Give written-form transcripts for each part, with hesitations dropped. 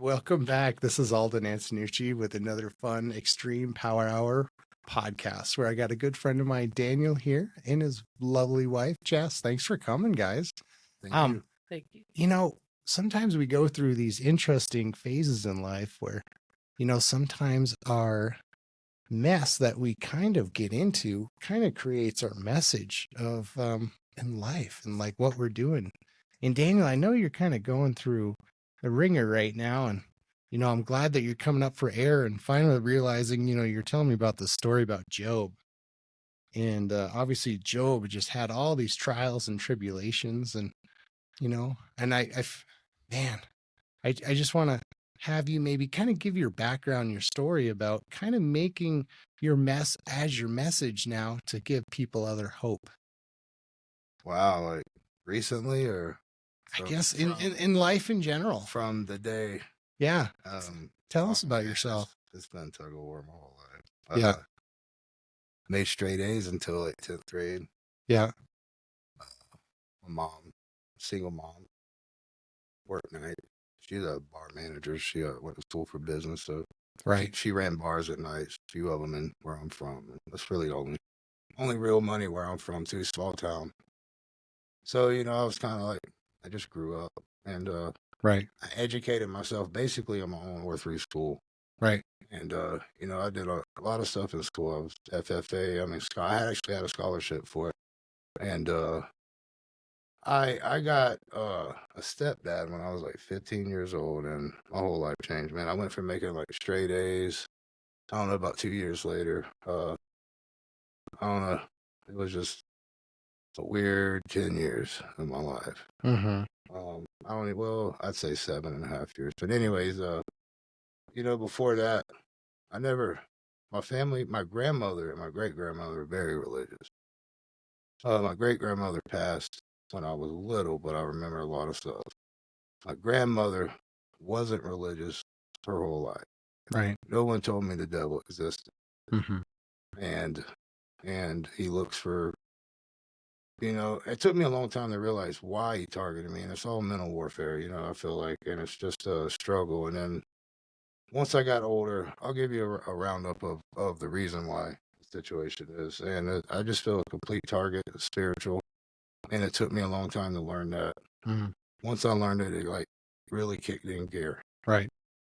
Welcome back. This is Alden Antonucci with another fun Extreme Power Hour podcast where I got a good friend of mine, Daniel, here, and his lovely wife, Jess. Thanks for coming, guys. Thank you. Thank you. You know, sometimes we go through these interesting phases in life where, sometimes our mess that we kind of get into kind of creates our message of in life and like what we're doing. And Daniel, I know you're kind of going through a ringer right now, and I'm glad that you're coming up for air and finally realizing, you're telling me about the story about Job. And obviously Job just had all these trials and tribulations, and and I just want to have you maybe kind of give your background, your story about kind of making your mess as your message now to give people other hope. Wow, like recently or I guess in life in general. from the day. Yeah. Tell us about yourself. It's been tug of war my whole life. Yeah. Made straight A's until like 10th grade. Yeah. My mom, single mom, worked night. She's a bar manager. She went to school for business, so Right. she ran bars at night. A few of them in where I'm from. That's really the only real money where I'm from too. Small town. So I was kind of like, I just grew up and Right. I educated myself basically on my own, or through school. Right. And I did a lot of stuff in school. I was FFA. I mean, I actually had a scholarship for it. And I got a stepdad when I was like 15 years old, and my whole life changed, man. I went from making like straight A's, I don't know, about 2 years later. I don't know. It was just a weird 10 years of my life. Mm-hmm. I'd say 7.5 years. But anyways, before that, my family, my grandmother and my great-grandmother were very religious. My great-grandmother passed when I was little, but I remember a lot of stuff. My grandmother wasn't religious her whole life. Right. No one told me the devil existed. Mm-hmm. And he looks for, it took me a long time to realize why he targeted me, and it's all mental warfare, I feel like, and it's just a struggle. And then once I got older, I'll give you a roundup of the reason why the situation is. And I just feel a complete target, spiritual, and it took me a long time to learn that. Mm-hmm. Once I learned it, like really kicked in gear. Right.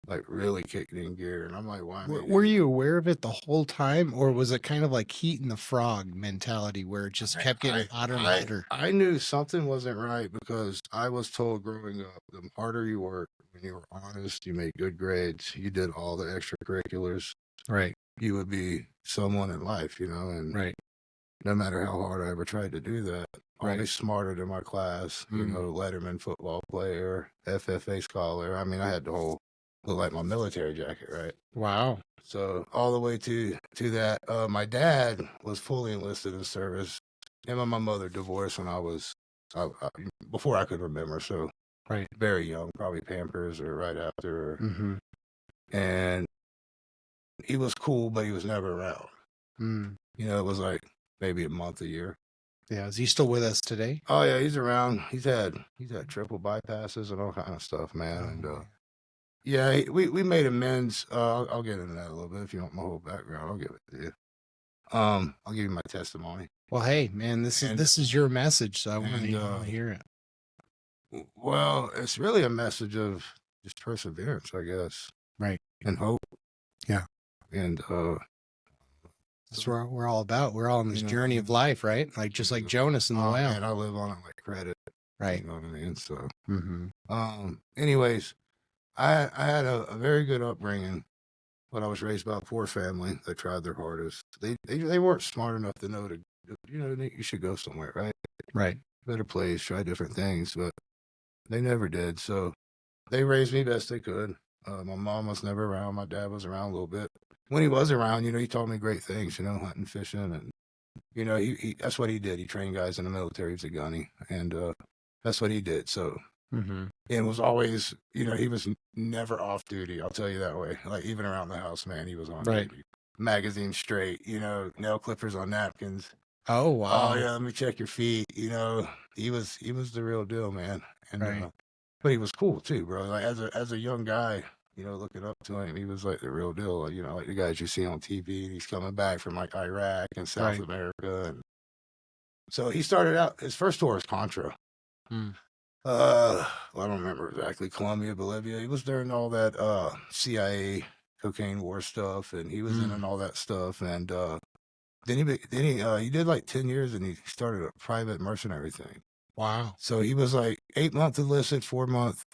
Like really kicked in gear. And I'm like, why? Were you aware of it the whole time, or was it kind of like heating the frog mentality where it just kept getting hotter and hotter? I knew something wasn't right because I was told growing up, the harder you work, when you were honest, you made good grades, you did all the extracurriculars, Right. you would be someone in life, and Right. no matter how hard I ever tried to do that, Right. always smarter than my class, Letterman football player, FFA scholar. I mean, I had the whole, look like my military jacket, right? Wow. So all the way to that, my dad was fully enlisted in service. Him and my mother divorced when I was, before I could remember. So Right. very young, probably Pampers or right after. Mm-hmm. And he was cool, but he was never around. Mm. It was like maybe a month, a year. Yeah. Is he still with us today? Oh yeah, he's around. He's had triple bypasses and all kind of stuff, man. Oh, And yeah, we made amends. I'll get into that a little bit if you want my whole background. I'll give it to you. I'll give you my testimony. Well, hey, man, this is your message, so I want to hear it. Well, it's really a message of just perseverance, I guess. Right. And hope. Yeah. And that's what we're all about. We're all on this journey of life, right? Like just like Jonas and the whale. And I live on it like credit. Right. You know what I mean? So Mm-hmm. I had a very good upbringing, but I was raised by a poor family that tried their hardest. They weren't smart enough to know you should go somewhere, right? Right. Better place, try different things, but they never did. So they raised me best they could. My mom was never around. My dad was around a little bit. When he was around, he taught me great things, hunting, fishing, and he that's what he did. He trained guys in the military. He was a gunny, and that's what he did. So. Mm-hmm. And was always, he was never off duty. I'll tell you that way. Like even around the house, man, he was on duty. Magazine straight, nail clippers on napkins. Oh wow! Oh yeah, let me check your feet. He was the real deal, man. And right. But he was cool too, bro. Like as a young guy, looking up to him. He was like the real deal, like the guys you see on TV. He's coming back from like Iraq and South Right. America. And so he started out, his first tour was Contra. Hmm. I don't remember exactly, Colombia, Bolivia. He was during all that CIA cocaine war stuff, and he was in and all that stuff. And he did like 10 years, and he started a private mercenary thing. Wow. So he was like 8 month enlisted, 4 month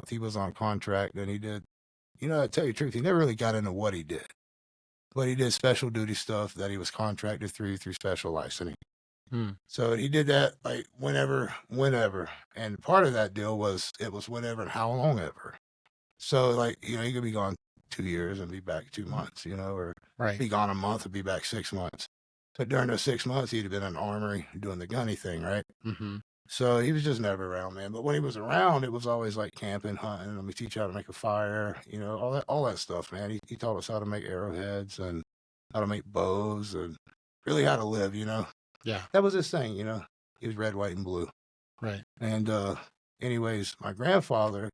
he was on contract. Then he did, to tell you the truth, he never really got into what he did, but he did special duty stuff that he was contracted through special licensing. So he did that like whenever. And part of that deal was it was whenever and how long ever. So like, he could be gone 2 years and be back 2 months, or Right. be gone a month and be back 6 months. But during those 6 months, he'd have been in the armory doing the gunny thing, right? Mm-hmm. So he was just never around, man. But when he was around, it was always like camping, hunting. Let me teach you how to make a fire, all that stuff, man. He taught us how to make arrowheads and how to make bows and really how to live, Yeah. That was his thing, He was red, white, and blue. Right. And anyways, my grandfather,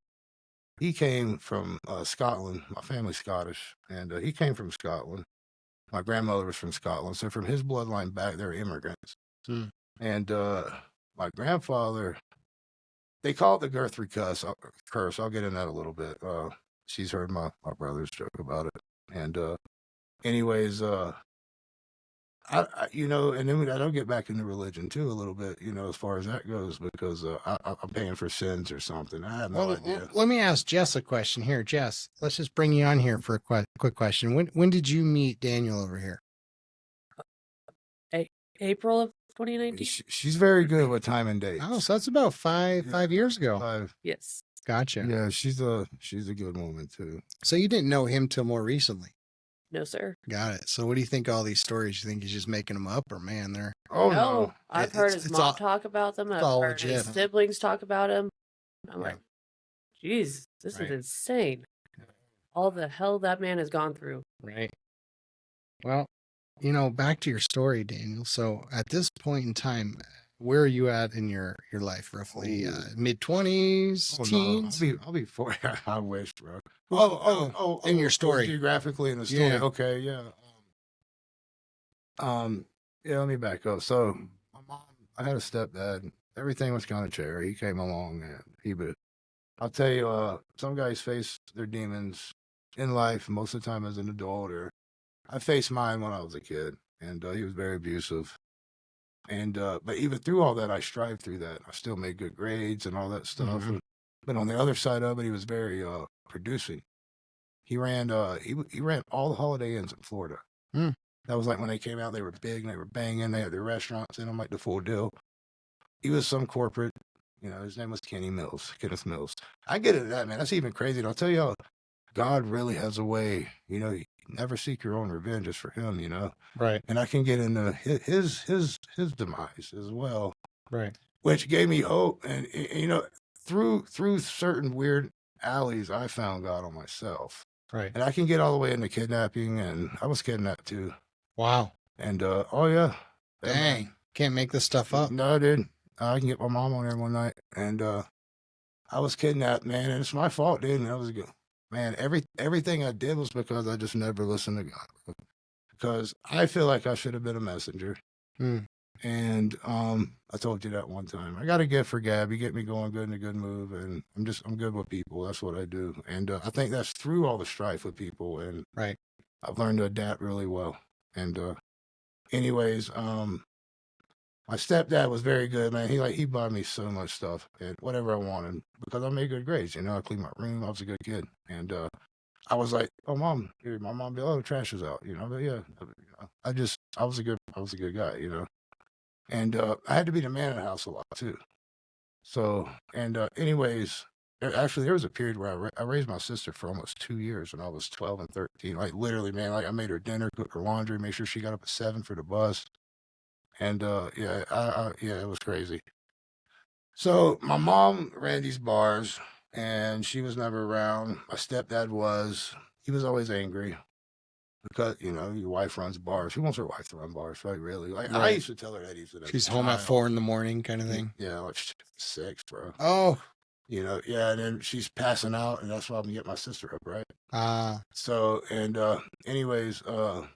he came from Scotland. My family's Scottish, and he came from Scotland. My grandmother was from Scotland, so from his bloodline back, they're immigrants. And my grandfather, they call it the Guthrie curse. I'll get in that a little bit. She's heard my brother's joke about it. And anyways, and then I don't get back into religion too a little bit, as far as that goes, because I'm paying for sins or something. I have no idea. Let me ask Jess a question here. Jess, let's just bring you on here for a quick question. When did you meet Daniel over here? April of 2019. She's very good with time and dates. Oh, so that's about five years ago. 5. Yes. Gotcha. Yeah, she's a good woman too. So you didn't know him till more recently. No, sir. Got it. So what do you think of all these stories? You think he's just making them up, or man, they're No. I've heard his mom talk about them. I've heard his siblings talk about him. I'm like, geez, this is insane. All the hell that man has gone through. Right. Well, back to your story, Daniel. So at this point in time, where are you at in your life, roughly? Mid-20s, teens? No. I'll be 40. I wish, bro. In your story. Geographically in the story. Yeah. Okay, yeah. Let me back up. So my mom, I had a stepdad. Everything was kind of cherry. He came along and I'll tell you, some guys face their demons in life most of the time as an adult, or I faced mine when I was a kid, and he was very abusive. And but even through all that, I strived through that. I still made good grades and all that stuff. Mm-hmm. But on the other side of it, he was very producing. He ran he ran all the Holiday Inns in Florida. That was like when they came out, they were big and they were banging. They had their restaurants in them, like the full deal. He was some corporate, his name was Kenneth Mills. I get into that, man. That's even crazy. And I'll tell you, God really has a way, you never seek your own revenge. It's for him, Right. And I can get into his demise as well. Right. Which gave me hope. And, through certain weird alleys, I found God on myself. Right. And I can get all the way into kidnapping, and I was kidnapped too. Wow. And, oh yeah. Dang. Can't make this stuff up. No, dude. I can get my mom on there one night, and I was kidnapped, man, and it's my fault, dude. And that was good. Man, everything I did was because I just never listened to God. Because I feel like I should have been a messenger. And I told you that one time. I got a gift for gab. You get me going good in a good move, and I'm good with people. That's what I do. And I think that's through all the strife with people, and I've learned to adapt really well. And anyways, my stepdad was very good, man. He bought me so much stuff and whatever I wanted because I made good grades. I cleaned my room. I was a good kid. And I was like, "Oh, mom," my mom be, "Oh, the trash is out," But yeah, I was a good guy, And I had to be the man in the house a lot too. So and anyways, there was a period where I raised my sister for almost 2 years when I was 12 and 13. Like literally, man. Like I made her dinner, cooked her laundry, made sure she got up at 7 for the bus. And it was crazy. So my mom ran these bars, and she was never around. My stepdad was. He was always angry because your wife runs bars. Who wants her wife to run bars? Right? Really? Like I used to tell her that. She's home at 4 in the morning, kind of thing. Yeah, like 6, bro. Oh, Yeah, and then she's passing out, and that's why I'm gonna get my sister up, right? So, and anyways, and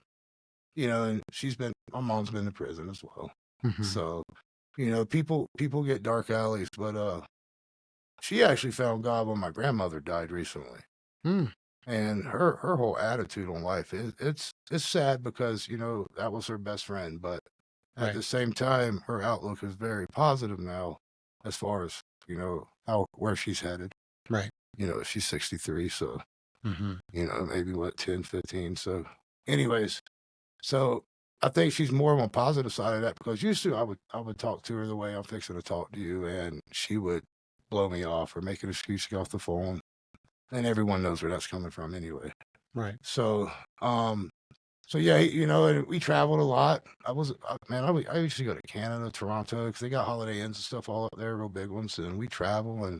my mom's been to prison as well. Mm-hmm. So, people get dark alleys, but she actually found God when my grandmother died recently. And her whole attitude on life it's sad because that was her best friend, but at the same time her outlook is very positive now as far as where she's headed. Right. She's 63, so mm-hmm. Maybe 10, 15. So anyways, so I think she's more on the positive side of that, because used to I would talk to her the way I'm fixing to talk to you, and she would blow me off or make an excuse to get off the phone. And everyone knows where that's coming from anyway. Right. So, yeah, and we traveled a lot. I used to go to Canada, Toronto, because they got Holiday Inns and stuff all up there, real big ones. And we traveled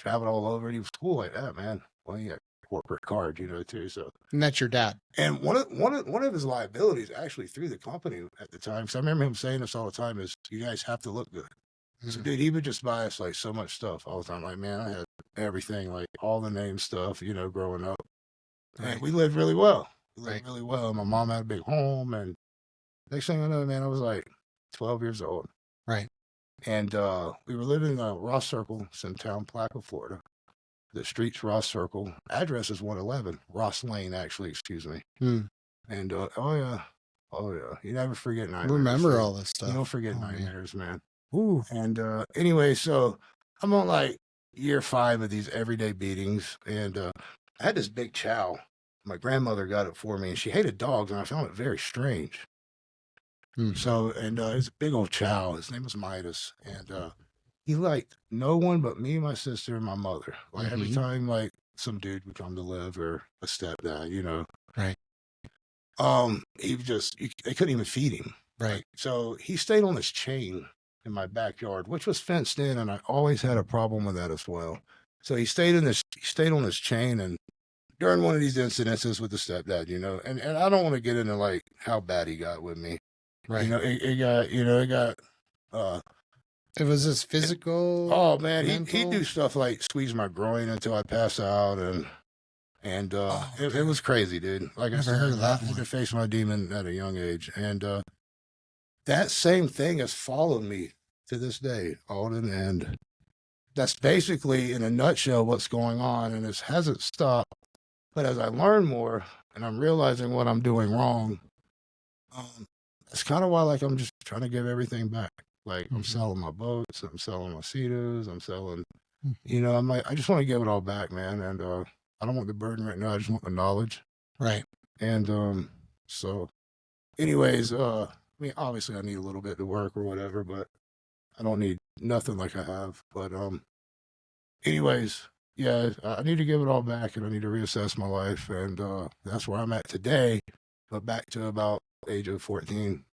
all over. And he was cool like that, man. Well, he had a corporate card, too. So. And that's your dad. And one of his liabilities actually through the company at the time, because I remember him saying this all the time, is you guys have to look good. So, dude, he would just buy us like so much stuff all the time. Like, man, I had everything, like all the name stuff, growing up. Right. And we lived really well. Really well. My mom had a big home, and next thing I know, man, I was like 12 years old. Right. And we were living in Ross Circle, Simtown, Plaquemine, Florida. The street's Ross Circle. Address is 111. Ross Lane, actually, excuse me. And, oh, yeah. You never forget nightmares. Remember all this stuff. You don't forget nightmares, man. Ooh. And anyway, so I'm on like year 5 of these everyday beatings, and I had this big chow. My grandmother got it for me, and she hated dogs, and I found it very strange. So, and it's a big old chow. His name was Midas, and he liked no one but me, my sister, and my mother. Like every time, like some dude would come to live, or a stepdad, Right. They couldn't even feed him. Right. So he stayed on this chain in my backyard, which was fenced in, and I always had a problem with that as well. So he stayed on this chain, and during one of these incidences with the stepdad, and I don't want to get into like how bad he got with me. Right. It was this physical. Oh man, he'd do stuff like squeeze my groin until I pass out, and it was crazy, dude. Like I said, heard of that I had to face my demon at a young age, and that same thing has followed me to this day, Alden, and that's basically in a nutshell what's going on, and this hasn't stopped. But as I learn more and I'm realizing what I'm doing wrong, that's kind of why, like, I'm just trying to give everything back. Like, I'm selling my boats, I'm selling my Sea-Doos, I'm selling, I'm like, I just want to give it all back, man, and I don't want the burden right now, I just want the knowledge. Right. And so anyways, I mean, obviously I need a little bit to work or whatever, but I don't need nothing like I have. But anyways, yeah, I need to give it all back, and I need to reassess my life, and that's where I'm at today. But back to about age of 14.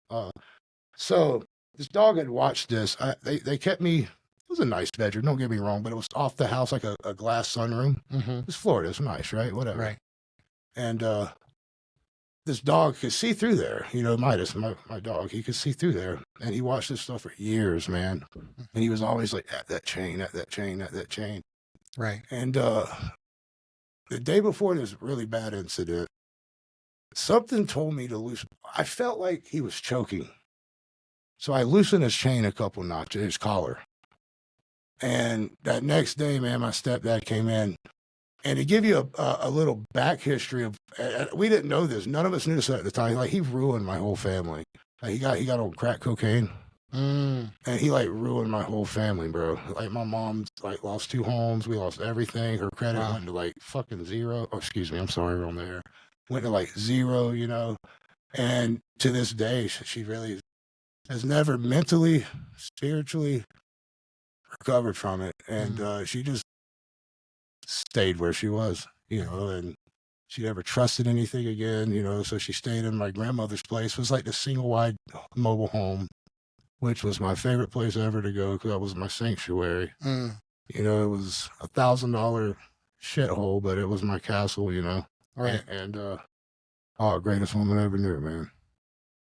So this dog had watched this. They kept me. It was a nice bedroom, don't get me wrong, but it was off the house, like a glass sunroom. It's Florida, it's nice, right? Whatever. Right. And this dog could see through there. Midas, my dog, he could see through there. And he watched this stuff for years, man. And he was always like, at that chain, at that chain, at that chain. Right. And the day before this really bad incident, something told me to loosen. I felt like he was choking. So I loosened his chain a couple notches, his collar. And that next day, man, my stepdad came in. And to give you a little back history of, we didn't know this. None of us knew this at the time. Like, he ruined my whole family. Like, he got on crack cocaine. And he like ruined my whole family, bro. Like, my mom like lost 2 homes. We lost everything. Her credit went to like fucking 0. Oh, excuse me. I'm sorry, on there. Went to like 0, And to this day, she really has never mentally, spiritually recovered from it. And she just stayed where she was, and she never trusted anything again, so she stayed in my grandmother's place. It was like the single wide mobile home, which was my favorite place ever to go, because that was my sanctuary. It was $1,000 shithole, but it was my castle, Right. And greatest woman I ever knew, man.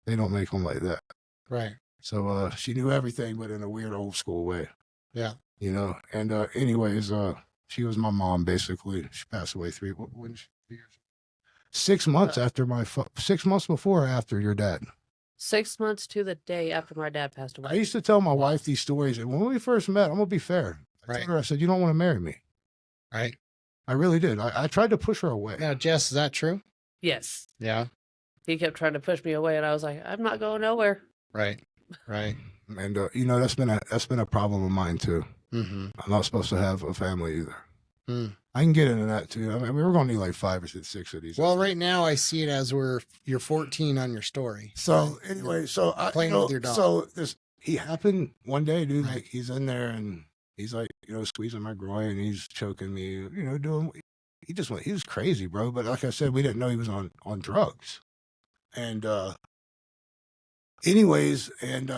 They don't make them like that. Right. So she knew everything, but in a weird old school way. Yeah. you know. And anyways, she was my mom basically. She passed away 6 months after 6 months before or after your dad. 6 months to the day after my dad passed away. I used to tell my wife these stories, and when we first met, I'm gonna be fair. I told her, I said, "You don't want to marry me." Right. I really did. I tried to push her away. Now, Jess, is that true? Yes. Yeah. He kept trying to push me away, and I was like, "I'm not going nowhere." Right. Right. And you know, that's been a problem of mine too. Mm-hmm. I'm not supposed to have a family either. Mm. I can get into that too. I mean, we're gonna need like 5 or 6 of these. Well, right now I see it as you're 14 on your story. So anyway, so playing with your dog. So he happened one day, dude. Like he's in there and he's like, you know, squeezing my groin and he's choking me, you know, he was crazy, bro. But like I said, we didn't know he was on drugs. And anyways, and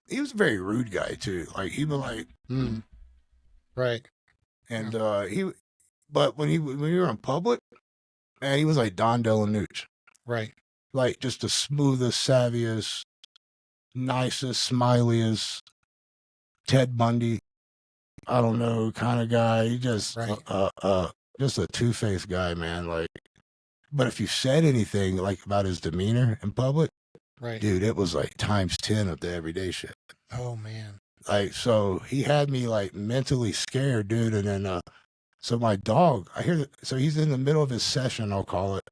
he was a very rude guy too. Like he was like, right. And but when we were in public, man, he was like Don Delanucci. Right. Like just the smoothest, savviest, nicest, smiliest Ted Bundy, I don't know, kind of guy. He just just a two-faced guy, man. Like, but if you said anything like about his demeanor in public, right, dude, it was like times 10 of the everyday shit. Oh man. Like, so he had me like mentally scared, dude. And then so my dog, so he's in the middle of his session, I'll call it,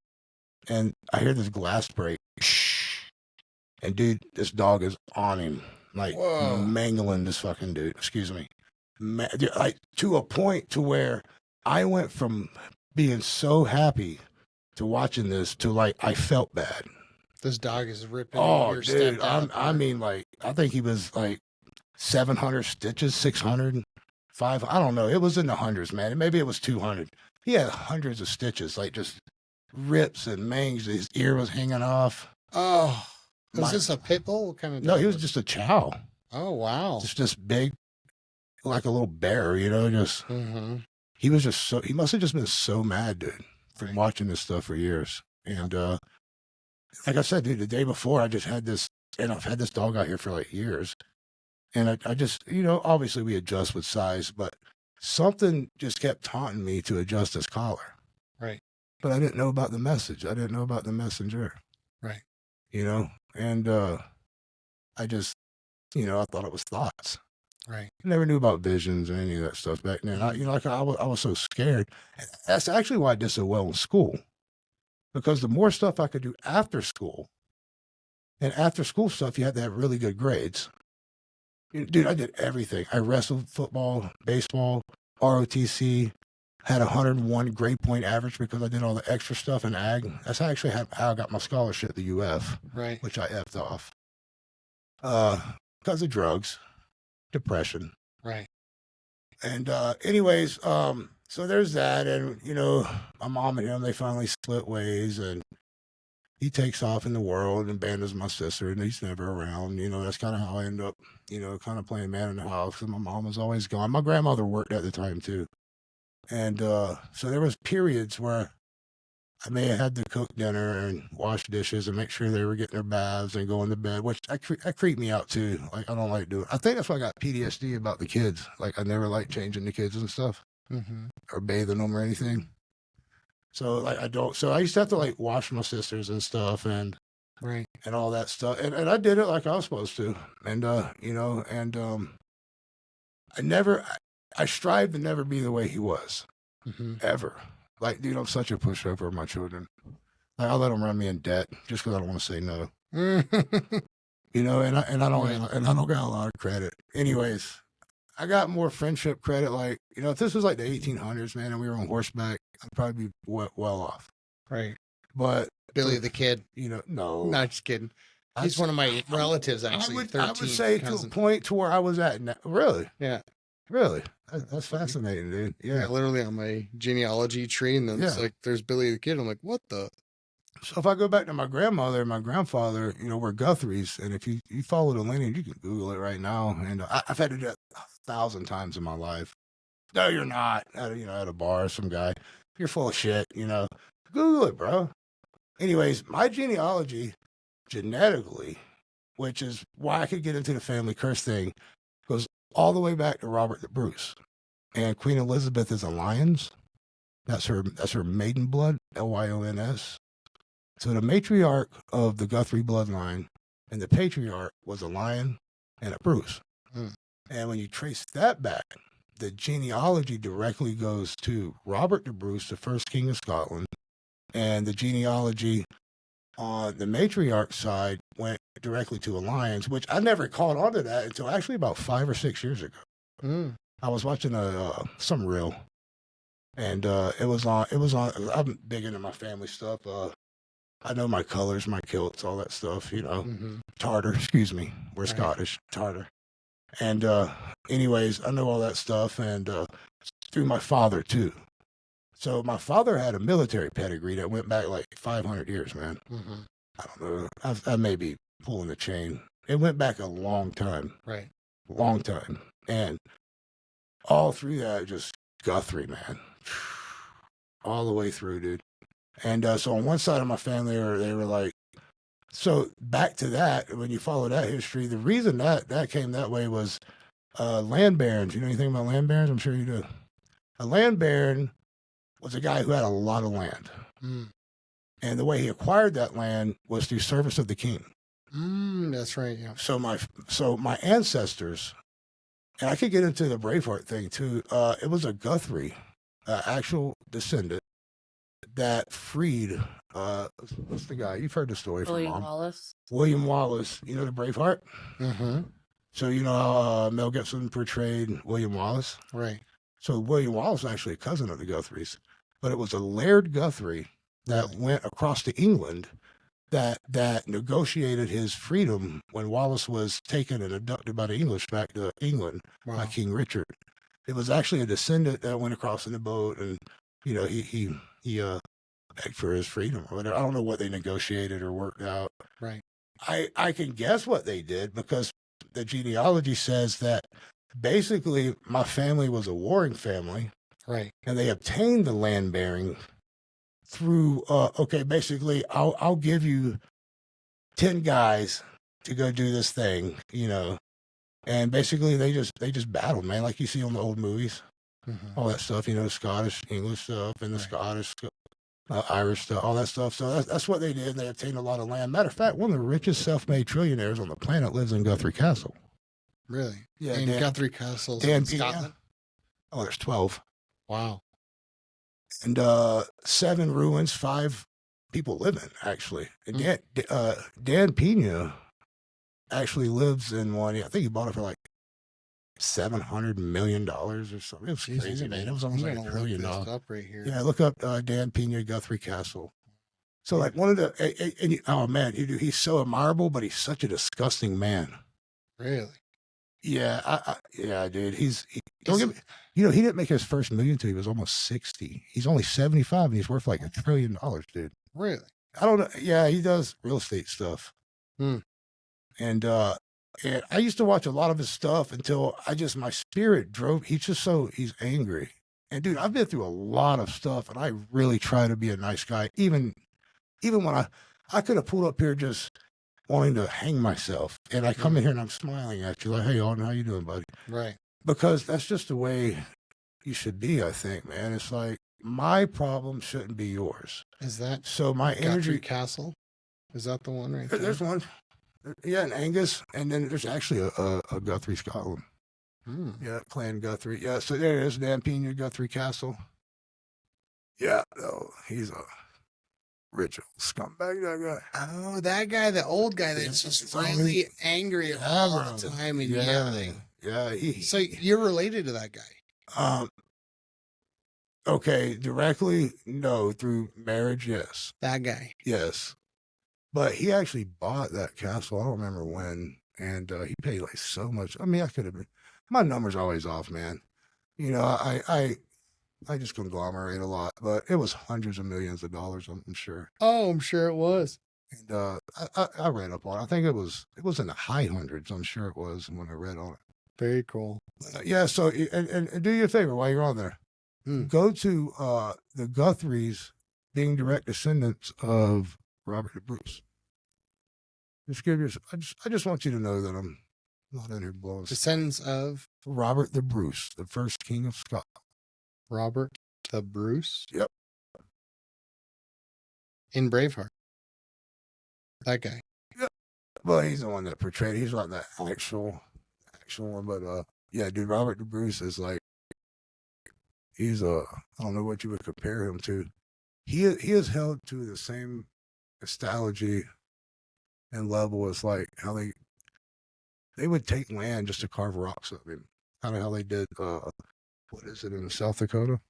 and I hear this glass break. And dude, this dog is on him, like mangling this fucking dude. Excuse me. Like to a point to where I went from being so happy to watching this to like I felt bad. This dog is ripping. Oh, dude! I mean, like I think he was like 700 stitches, 600, 500. I don't know. It was in the hundreds, man. Maybe it was 200. He had hundreds of stitches, like just rips and mangs. His ear was hanging off. Oh, was this a pit bull? What kind of dog? No, he was just a chow. Oh wow! Just big, like a little bear, you know. Just he was just so. He must have just been so mad, dude, from watching this stuff for years. And like I said, dude, the day before, I just had this, and I've had this dog out here for like years. And I just, you know, obviously we adjust with size, but something just kept taunting me to adjust his collar. Right. But I didn't know about the message. I didn't know about the messenger. Right. You know, and I just, you know, I thought it was thoughts. Right. I never knew about visions or any of that stuff back then. I was so scared. That's actually why I did so well in school. Because the more stuff I could do after school, and after school stuff, you had to have really good grades. Dude, I did everything. I wrestled, football, baseball, ROTC, had 101 grade point average because I did all the extra stuff in ag. That's actually how I got my scholarship at the UF, right? Which I effed off. Because of drugs, depression. Right. And anyways, so there's that. And, you know, my mom and him, they finally split ways. And he takes off in the world and abandons my sister, and he's never around. You know, that's kind of how I end up, you know, kind of playing man in the house. And my mom was always gone. My grandmother worked at the time too. And so there was periods where I may have had to cook dinner and wash dishes and make sure they were getting their baths and going to bed, which that creeped me out too. Like, I don't like doing it. I think that's why I got PTSD about the kids. Like, I never liked changing the kids and stuff or bathing them or anything. So like I used to have to like wash my sisters and stuff and and all that stuff. And I did it like I was supposed to. And you know, and I strive to never be the way he was. Ever. Like, dude, I'm such a pushover of my children. Like, I'll let them run me in debt just because I don't want to say no. You know, and I don't got a lot of credit. Anyways, I got more friendship credit. Like, you know, if this was like the 1800s, man, and we were on horseback, I'd probably be well off. Right. But Billy the Kid, you know, no, not just kidding. He's one of my relatives, actually. I would say cousin. To a point to where I was at now. Really? Yeah. Really? That's fascinating, dude. Yeah. Literally on my genealogy tree, and then it's like, there's Billy the Kid. I'm like, what the? So if I go back to my grandmother and my grandfather, you know, we're Guthries. And if you follow the lineage, you can Google it right now. And I've had to do that 1,000 times in my life. No, you're not. At a bar, some guy. You're full of shit, you know. Google it, bro. Anyways, my genealogy, genetically, which is why I could get into the family curse thing, goes all the way back to Robert the Bruce. And Queen Elizabeth is a Lyons. That's her maiden blood, Lyons. So the matriarch of the Guthrie bloodline and the patriarch was a Lyon and a Bruce. And when you trace that back, the genealogy directly goes to Robert the Bruce, the first king of Scotland, and the genealogy on the matriarch side went directly to a Lyons, which I never caught on to that until actually about 5 or 6 years ago. I was watching some reel, and it was on. I'm big into my family stuff. I know my colors, my kilts, all that stuff. Tartar. Excuse me, we're Scottish. Tartar. And anyways, I know all that stuff, and through my father too. So my father had a military pedigree that went back like 500 years, man. I don't know. I may be pulling the chain. It went back a long time. Right. Long time. And all through that, just Guthrie, man. All the way through, dude. And so on one side of my family, they were like, so back to that, when you follow that history, the reason that came that way was land barons. You know anything about land barons? I'm sure you do. A land baron was a guy who had a lot of land. And the way he acquired that land was through service of the king. That's right, yeah. So my ancestors, and I could get into the Braveheart thing too, it was a Guthrie, actual descendant, that freed, what's the guy? You've heard the story from Mom. William Wallace. You know the Braveheart? So you know how Mel Gibson portrayed William Wallace? Right. So William Wallace was actually a cousin of the Guthries, but it was a Laird Guthrie that went across to England that negotiated his freedom when Wallace was taken and abducted by the English back to England by King Richard. It was actually a descendant that went across in the boat, and he begged for his freedom or whatever. I don't know what they negotiated or worked out. Right. I can guess what they did because the genealogy says that basically my family was a warring family. Right. And they obtained the land bearing through, basically I'll give you 10 guys to go do this thing, and basically they just battled, man, like you see on the old movies, all that stuff, Scottish, English stuff, and the Scottish, Irish stuff, all that stuff. So that's what they did. And they obtained a lot of land. Matter of fact, one of the richest self-made trillionaires on the planet lives in Guthrie Castle. Really? Yeah. In Guthrie Castle in Scotland? Oh, there's 12. Wow. And 7 ruins, 5 people live in, actually. And Dan Pena actually lives in one. I think he bought it for like $700 million or something. It was crazy, man. It was almost like $1 trillion. Up right here. Yeah, look up Dan Pena, Guthrie Castle. So like one of the, oh man, he's so admirable, but he's such a disgusting man. Really? Yeah, yeah, dude. Don't get me. He didn't make his first million till he was almost 60. He's only 75 and he's worth like $1 trillion, dude. Really? I don't know. Yeah, he does real estate stuff. And I used to watch a lot of his stuff until my spirit drove. He's angry. And dude, I've been through a lot of stuff and I really try to be a nice guy. Even when I could have pulled up here just wanting to hang myself. And I come in here and I'm smiling at you like, hey, Alden, how you doing, buddy? Right. Because that's just the way you should be, I think, man. It's like, my problem shouldn't be yours. Is that so my energy? Guthrie Castle? Is that the one right there? There's one. Yeah, in Angus. And then there's actually a Guthrie, Scotland. Yeah, Clan Guthrie. Yeah, so there it is, Dan Pena, Guthrie Castle. Yeah, no, he's a rich old scumbag, that guy. Oh, that guy, the old guy that's just really angry all the time and yelling. Yeah. So you're related to that guy? Okay, directly, no. Through marriage, yes. That guy? Yes. But he actually bought that castle, I don't remember when, and he paid like so much. I mean, I could have been, my number's always off, man. I just conglomerate a lot, but it was hundreds of millions of dollars, I'm sure. Oh, I'm sure it was. And I read up on it. I think it was in the high hundreds, I'm sure it was when I read on it. Very cool. Yeah, so, and do you a favor while you're on there. Go to the Guthries being direct descendants of Robert the Bruce. Just give yourself, I just want you to know that I'm not in here blowing. Descendants of Robert the Bruce, the first king of Scotland. Robert the Bruce? Yep. In Braveheart. That guy. Yep. Well, he's the one that portrayed. He's not the actual one, but yeah, dude, Robert the Bruce is like, he's I don't know what you would compare him to. He is held to the same astrology and level as like how they would take land just to carve rocks up in. Kind of how they did what is it in South Dakota?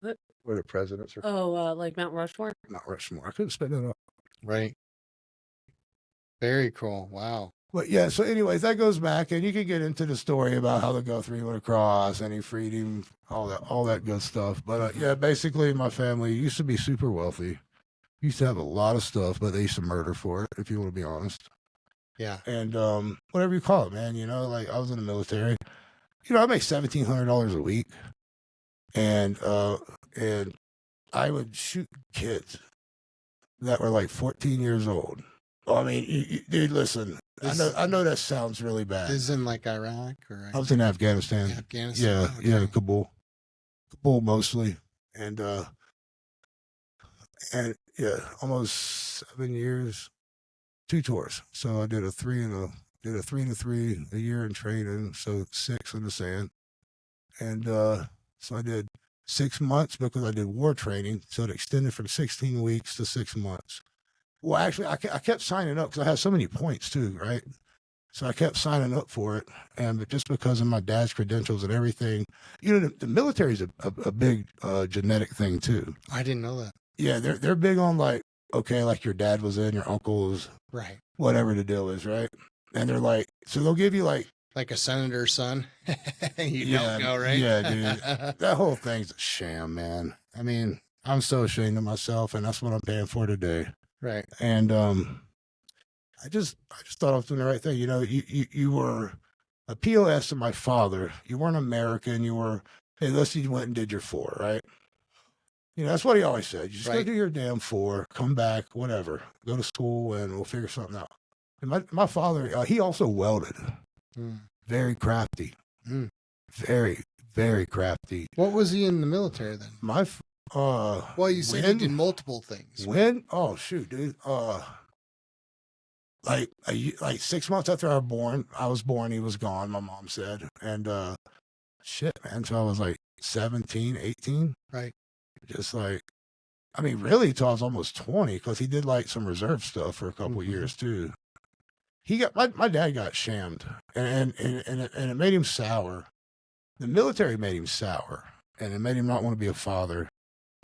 What? Where the presidents are. Oh, like Mount Rushmore? Mount Rushmore. I couldn't spit that up. Right. Very cool. Wow. But yeah, so anyways, that goes back, and you can get into the story about how the Guthrie went across and he freed him, all that good stuff. But yeah, basically, my family used to be super wealthy. Used to have a lot of stuff, but they used to murder for it, if you want to be honest. Yeah. And whatever you call it, man, you know, like I was in the military. You know, I make $1,700 a week, and I would shoot kids that were like 14 years old. I mean, dude, listen. I know that sounds really bad. This is in like Iraq or I was in Afghanistan. Afghanistan. Yeah, okay. Kabul mostly, and yeah, almost 7 years, 2 tours. So I did a 3 and a 3 and a 3 a year in training, so 6 in the sand, and so I did 6 months because I did war training, so it extended from 16 weeks to 6 months. Well, actually, I kept signing up because I had so many points too, right? So I kept signing up for it, and just because of my dad's credentials and everything, you know, the military is a big genetic thing too. I didn't know that. Yeah, they're big on like, okay, like your dad was in, your uncles, right? Whatever the deal is, right? And they're like, so they'll give you like a senator's son. You don't know, right? Yeah, dude. That whole thing's a sham, man. I mean, I'm so ashamed of myself, and that's what I'm paying for today. Right. And I just thought I was doing the right thing. You know, you were a POS to my father. You weren't American. You were, hey, unless you went and did your 4, right? You know, that's what he always said. You just go do your damn 4, come back, whatever. Go to school, and we'll figure something out. And my father, he also welded. Very crafty. Very, very crafty. What was he in the military then? Well, you said he did multiple things. When? Oh, shoot, dude. Like 6 months after I was born, he was gone, my mom said. And shit, man. So I was like 17, 18. Right. Just like, I mean, really till I was almost 20, because he did like some reserve stuff for a couple of years too. He got my dad got shammed, and it made him sour. The military made him sour, and it made him not want to be a father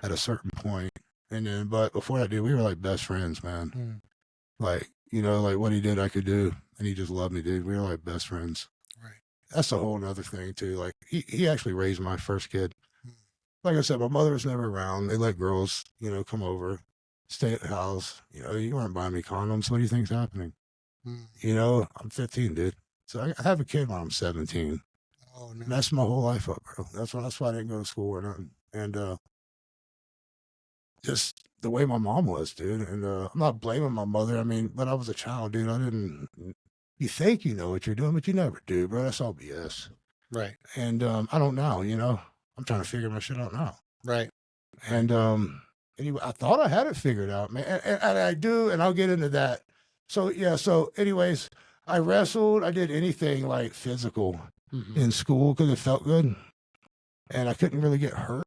at a certain point. And then, but before that, dude, we were like best friends, man. Like, you know, like what he did, I could do, and he just loved me, dude. We were like best friends. Right. That's a whole nother thing too. Like he actually raised my first kid. Like I said, my mother was never around. They let girls, you know, come over, stay at the house. You know, you weren't buying me condoms. What do you think's happening? You know, I'm 15, dude. So I have a kid when I'm 17. Oh, no. Messed my whole life up, bro. That's why I didn't go to school or nothing. And just the way my mom was, dude. And I'm not blaming my mother. I mean, but I was a child, dude. You think you know what you're doing, but you never do, bro. That's all BS. Right. And I don't know, you know. I'm trying to figure my shit out now. Right. And anyway, I thought I had it figured out, man. And I do, and I'll get into that. So, yeah, so anyways, I wrestled. I did anything like physical in school because it felt good. And I couldn't really get hurt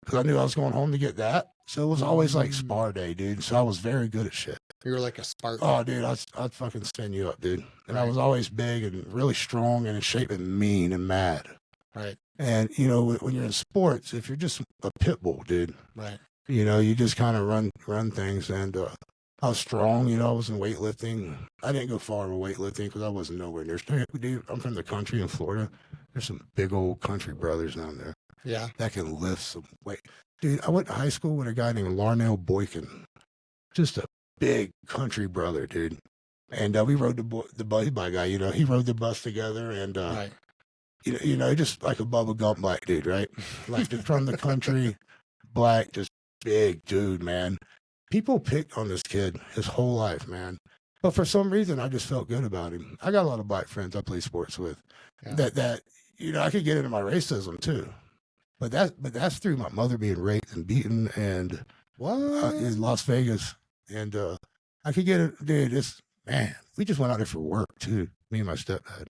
because I knew I was going home to get that. So it was always like spar day, dude. So I was very good at shit. You were like a Spartan. Oh, dude, I'd fucking stand you up, dude. And I was always big and really strong and in shape and mean and mad. Right. And, you know, when you're in sports, if you're just a pit bull, dude. Right. You know, you just kind of run things. And I was strong, you know, I was in weightlifting. I didn't go far with weightlifting because I wasn't nowhere near. Dude, I'm from the country in Florida. There's some big old country brothers down there. Yeah. That can lift some weight. Dude, I went to high school with a guy named Larnell Boykin. Just a big country brother, dude. And we rode the bus by guy, you know, he rode the bus together and, right. You know, just like a Bubba Gump black dude, right? Like from the country, black, just big dude, man. People picked on this kid his whole life, man. But for some reason, I just felt good about him. I got a lot of black friends I play sports with. Yeah. That I could get into my racism too. But that's through my mother being raped and beaten and in Las Vegas. And I could get it, dude. Man, we just went out there for work too. Me and my stepdad.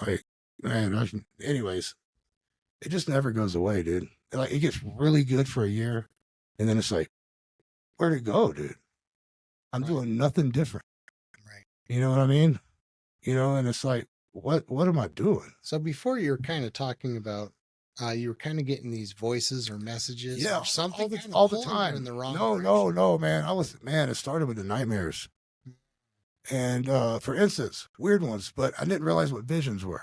Like, man, anyways, it just never goes away, dude. Like, it gets really good for a year, and then it's like, where'd it go, dude? I'm doing nothing different. Right. You know what I mean? And it's like, what am I doing? So before you were kind of talking about, you were kind of getting these voices or messages or something all the time. In the wrong no, man. It started with the nightmares. And for instance, weird ones, but I didn't realize what visions were.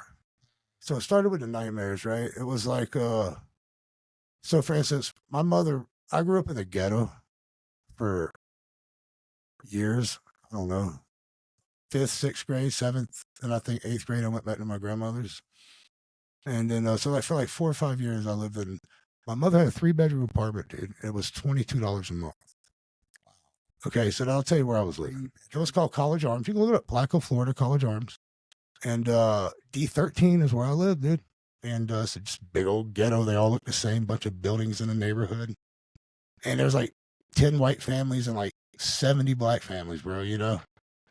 So it started with the nightmares, right? It was like, so for instance, my mother, I grew up in the ghetto for years. I don't know, 5th, 6th grade, 7th, and I think 8th grade, I went back to my grandmother's. And then, so for like 4 or 5 years, I lived in, my mother had a 3-bedroom apartment, dude. It was $22 a month. Okay, so now I'll tell you where I was living. It was called College Arms. You can look it up, Placo, Florida, College Arms. And D13 is where I lived, dude. And it's just big old ghetto. They all look the same, bunch of buildings in the neighborhood. And there's like 10 white families and like 70 black families, bro,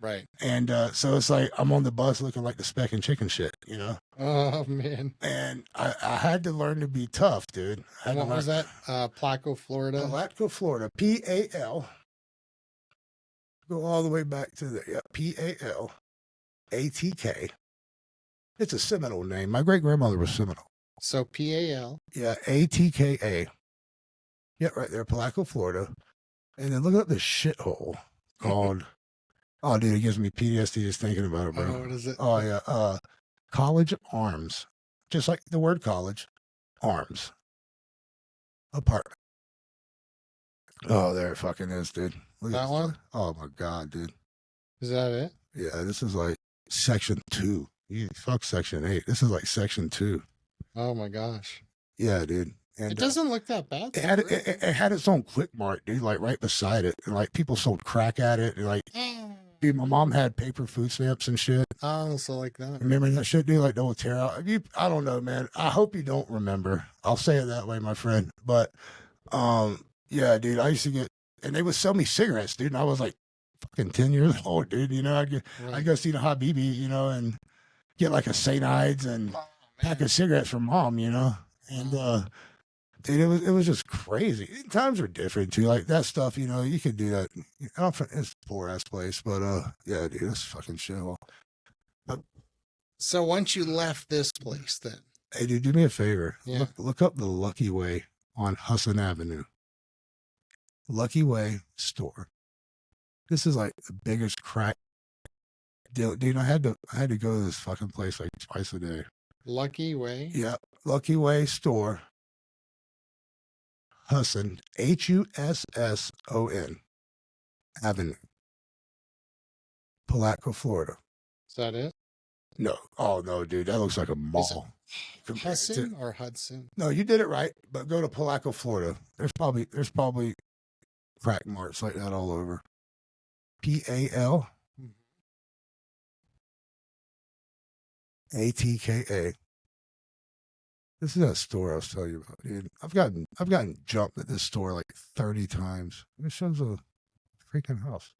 Right. And so it's like I'm on the bus looking like the Speck and Chicken shit, Oh, man. And I had to learn to be tough, dude. What was that? Placo, Florida? Placo, Florida. P-A-L. Go all the way back to the P-A-L-A-T-K. It's a Seminole name. My great-grandmother was Seminole. So P-A-L. Yeah, A-T-K-A. Yeah, right there, Placo, Florida. And then look up this shithole called, oh, dude, it gives me PTSD just thinking about it, bro. Oh, what is it? Oh, yeah, College Arms. Just like the word college, arms. Apartment. Oh, there it fucking is, dude. Look that one? Oh, my God, dude. Is that it? Yeah, this is like section 2. Fuck section 8. This is like section 2. Oh, my gosh. Yeah, dude. And it doesn't look that bad. It had its own Quick Mart, dude, like right beside it. And like people sold crack at it. And like, dude, my mom had paper food stamps and shit. Oh, so like that. Remember that shit, dude? Like, don't tear out. I don't know, man. I hope you don't remember. I'll say it that way, my friend. But, yeah, dude, I used to get, and they would sell me cigarettes, dude. And I was like fucking 10 years old, dude. I'd go see the Habibi, and get like a St. Ides and pack of cigarettes from mom, And, dude, it was just crazy. Times were different too. Like that stuff, you could do that. It's a poor ass place, but yeah, dude, that's fucking shit. So once you left this place, then, hey, dude, do me a favor. Yeah. Look up the Lucky Way on Hudson Avenue. Lucky Way store. This is like the biggest crack deal, dude. I had to go to this fucking place like twice a day. Lucky Way. Yeah, Lucky Way store. Husson, Husson Avenue, Palatka, Florida. Is that it? No. Oh, no, dude. That looks like a mall. Hudson or Hudson? No, you did it right, but go to Palatka, Florida. There's probably crack marks like that all over. P-A-L-A-T-K-A. This is that store I was telling you about, dude. I've gotten jumped at this store like 30 times. It shows a freaking house.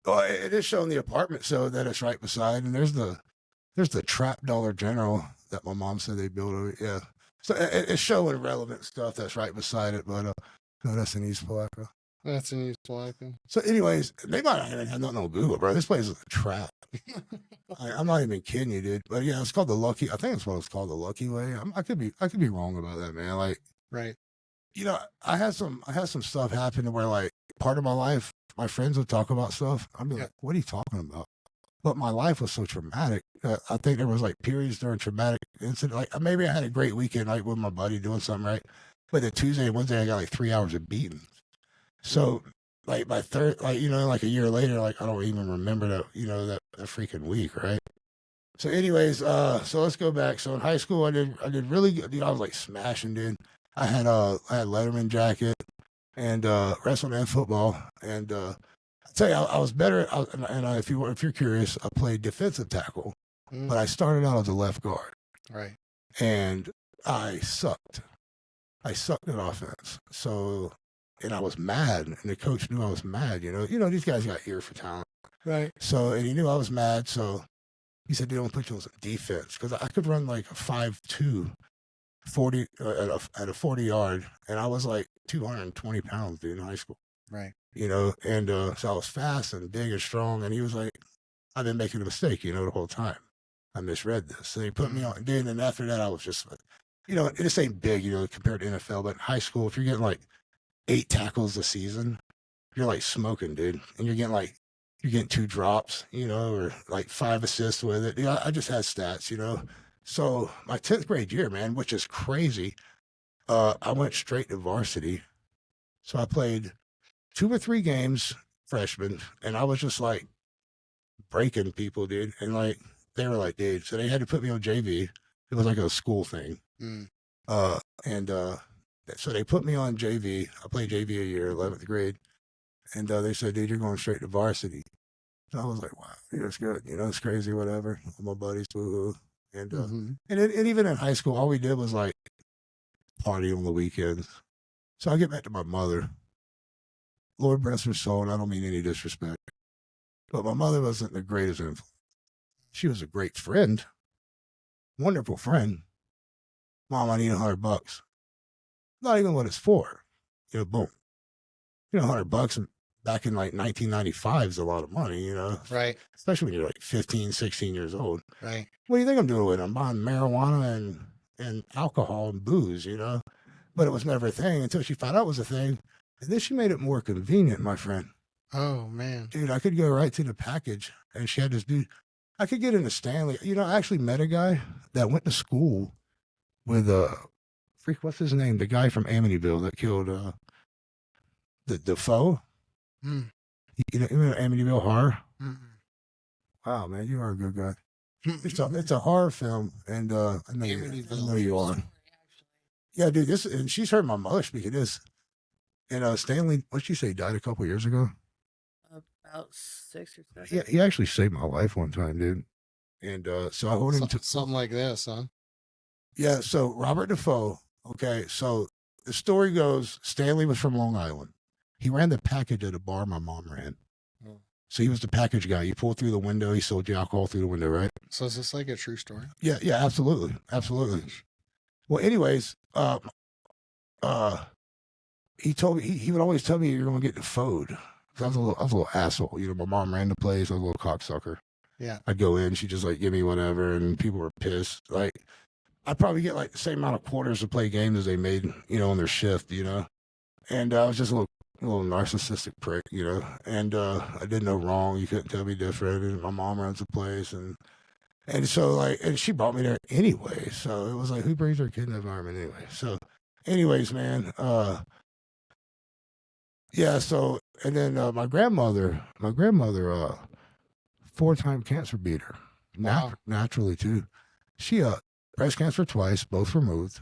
Oh, it is showing the apartment so that it's right beside, and there's the trap Dollar General that my mom said they built over. Yeah, so it's showing relevant stuff that's right beside it, but no, that's in East Palatka. That's in East Palatka. So, anyways, they might not even have nothing on Google, bro. This place is a trap. I'm not even kidding you, dude. But yeah, it's called the Lucky. I think it's what it's called, the Lucky Way. I could be wrong about that, man. Like, right. I had some stuff happen where like part of my life, my friends would talk about stuff. I'd be like, what are you talking about? But my life was so traumatic. I think there was like periods during traumatic incident. Like maybe I had a great weekend, like with my buddy doing something, right? But the Tuesday and Wednesday, I got like 3 hours of beating. So like by third, like, like a year later, like I don't even remember that, that freaking week, right? So anyways, so let's go back. So in high school, I did really good. Dude, I was like smashing, dude. I had Letterman jacket and wrestling and football. And I tell you, I was better. If you're curious, I played defensive tackle, but I started out as a left guard. Right. And I sucked. I sucked at offense. So, and I was mad, and the coach knew I was mad. You know, these guys got ear for talent. Right. So, and he knew I was mad. So he said, "They don't put you on defense," because I could run like a 5'2", 40 at a 40-yard, and I was like 220 pounds dude, in high school. Right. You know, and so I was fast and big and strong, and he was like, "I've been making a mistake, you know, the whole time. I misread this." So he put me on, dude, and after that, I was just like, you know, this ain't big, you know, compared to NFL, but in high school, if you're getting like 8 tackles a season, you're like smoking, dude, and you're getting 2 drops, you know, or like 5 assists with it. You know, I just had stats, you know. So my 10th grade year, man, which is crazy, I went straight to varsity. So I played 2 or 3 games freshman, and I was just like breaking people, dude. And like, they were like, dude, so they had to put me on JV. It was like a school thing. So they put me on JV. I played JV a year, 11th grade. And they said, dude, you're going straight to varsity. So I was like, wow, that's good. You know, it's crazy, whatever. My buddies, woo-hoo. And, and even in high school, all we did was like party on the weekends. So I get back to my mother. Lord bless her soul, and I don't mean any disrespect. But my mother wasn't the greatest influence. She was a great friend, wonderful friend. Mom, I need $100. Not even what it's for. You know, boom. You know, $100 back in like 1995 is a lot of money, you know? Right. Especially when you're like 15, 16 years old. Right. What do you think I'm doing with it? I'm buying marijuana and alcohol and booze, you know? But it was never a thing until she found out it was a thing. And then she made it more convenient, my friend. Oh, man. Dude, I could go right to the package. And she had this dude. I could get into Stanley. You know, I actually met a guy that went to school with what's his name? The guy from Amityville that killed the Defoe. You know Amityville Horror? Wow, man, you are a good guy. It's a horror film, and I know you are. Yeah, dude, and she's heard my mother speak of this. And Stanley, what'd she say, died a couple years ago? About 6 or 7. Yeah, he actually saved my life one time, dude. And so I hold him to something like this, huh? Yeah, so Robert Defoe, okay, so the story goes, Stanley was from Long Island. He ran the package at a bar my mom ran. So he was the package guy. You pulled through the window, he sold you alcohol through the window, right? So is this like a true story? Yeah, absolutely. Absolutely. Well, anyways, he told me, he would always tell me you're going to get Defoed. I was a little asshole. You know, my mom ran the place. I was a little cocksucker. Yeah. I'd go in, she'd just like give me whatever, and people were pissed. Like, I'd probably get like the same amount of quarters to play games as they made, you know, on their shift, you know. And I was just a little narcissistic prick, you know. And I did no wrong. You couldn't tell me different. And my mom runs the place, and so like, and she brought me there anyway. So it was like, who brings their kid in the environment anyway? So, anyways, man. Yeah. So, and then my grandmother, 4-time cancer beater, naturally too. She breast cancer twice, both removed.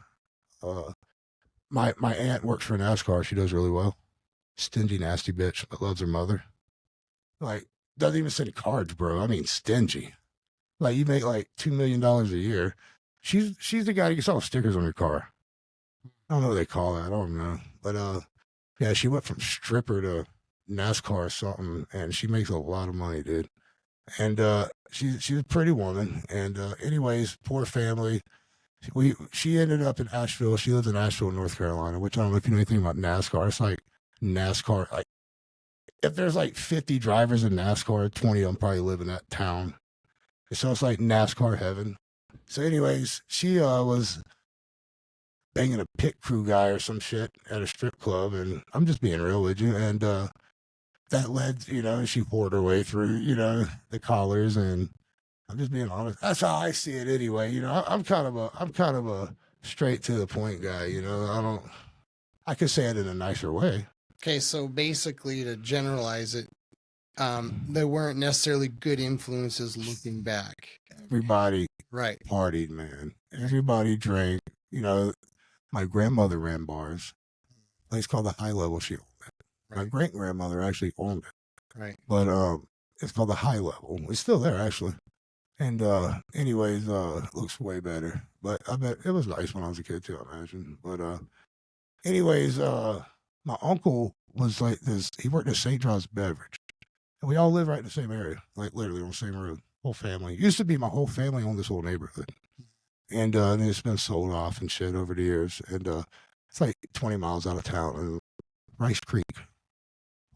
My aunt works for NASCAR. She does really well. Stingy, nasty bitch, but loves her mother. Like, doesn't even send cards, bro. I mean, stingy. Like, you make like $2 million a year. She's the guy who gets all stickers on your car. I don't know what they call that. I don't know. But yeah, she went from stripper to NASCAR or something, and she makes a lot of money, dude. And she's a pretty woman. And anyways, poor family. She ended up in Asheville. She lives in Asheville, North Carolina, which I don't know if you know anything about NASCAR. It's like NASCAR. Like, if there's like 50 drivers in NASCAR, 20 of them probably live in that town. So it's like NASCAR heaven. So anyways, she was banging a pit crew guy or some shit at a strip club, and I'm just being real with you. And that led, you know, she poured her way through, you know, the collars, and I'm just being honest. That's how I see it anyway. You know, I'm kind of a straight to the point guy. You know, I could say it in a nicer way. Okay, so basically, to generalize it, there weren't necessarily good influences looking back. Everybody right partied, man. Everybody drank. You know, my grandmother ran bars. A place called the High Level. She owned it. My great grandmother actually owned it. Right. But it's called the high level. It's still there actually. And anyways, it looks way better. But I bet it was nice when I was a kid too, I imagine. But anyways, my uncle was like this. He worked at St. John's Beverage, and we all live right in the same area, like literally on the same road. Whole family. It used to be my whole family on this whole neighborhood, and then it's been sold off and shit over the years. And it's like 20 miles out of town in Rice Creek,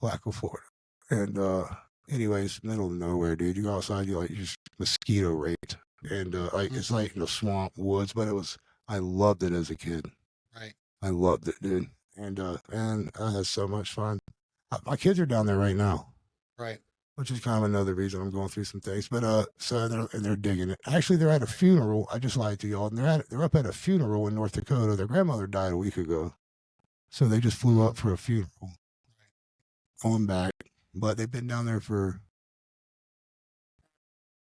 Blackwell, Florida. And anyways, middle of nowhere, dude. You go outside, you're just mosquito raped, and like it's like in the swamp woods. But I loved it as a kid. Right. I loved it, dude. And I had so much fun. My kids are down there right now. Right. Which is kind of another reason I'm going through some things. But so they're digging it. Actually, they're at a funeral. I just lied to y'all. And they're up at a funeral in North Dakota. Their grandmother died a week ago, so they just flew up for a funeral. Going back, but they've been down there for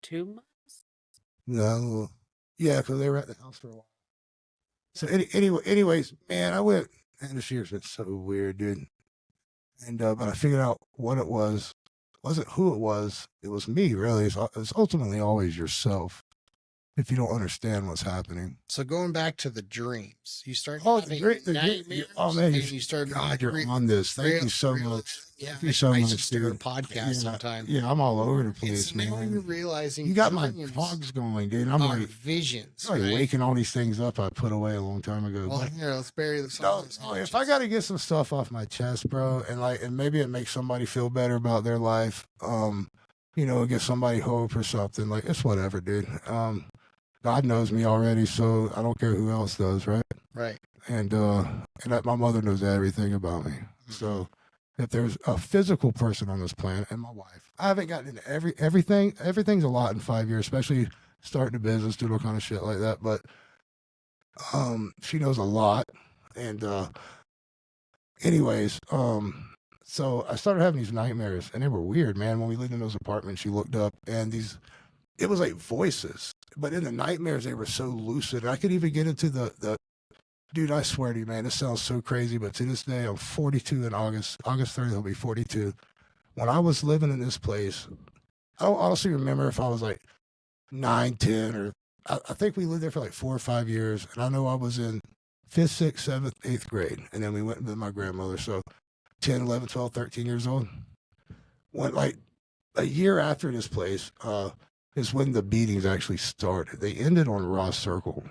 2 months. No, yeah, because they were at the house for a while. So anyways, man, I went. And this year's been so weird, dude. And but I figured out what it was. Wasn't who it was. It was me, really. It's ultimately always yourself if you don't understand what's happening. So going back to the dreams, you start having nightmares. Oh man, you start. God, you're on this. Thank you so much. Yeah, Thank you so much. Just do a podcast sometime. Yeah, I'm all over the place, man. Now you're realizing you got my cogs going, dude. I'm like visions. I'm like waking all these things up I put away a long time ago. Well, here, let's bury the songs. No, if I got to get some stuff off my chest, bro, and maybe it makes somebody feel better about their life, give somebody hope or something. Like it's whatever, dude. God knows me already, so I don't care who else does, right? Right. And my mother knows everything about me. Mm-hmm. So if there's a physical person on this planet, and my wife, I haven't gotten into everything. Everything's a lot in 5 years, especially starting a business, doing all kind of shit like that. But she knows a lot. And anyways, so I started having these nightmares, and they were weird, man. When we lived in those apartments, you looked up, and it was like voices. But in the nightmares, they were so lucid. I could even get into the dude, I swear to you, man, this sounds so crazy, but to this day, I'm 42 in August 30th, I'll be 42. When I was living in this place, I don't honestly remember if I was like 9, 10, or I think we lived there for like 4 or 5 years. And I know I was in 5th, 6th, 7th, 8th grade. And then we went with my grandmother. So 10, 11, 12, 13 years old. Went like a year after this place, is when the beatings actually started. They ended on Ross Circle.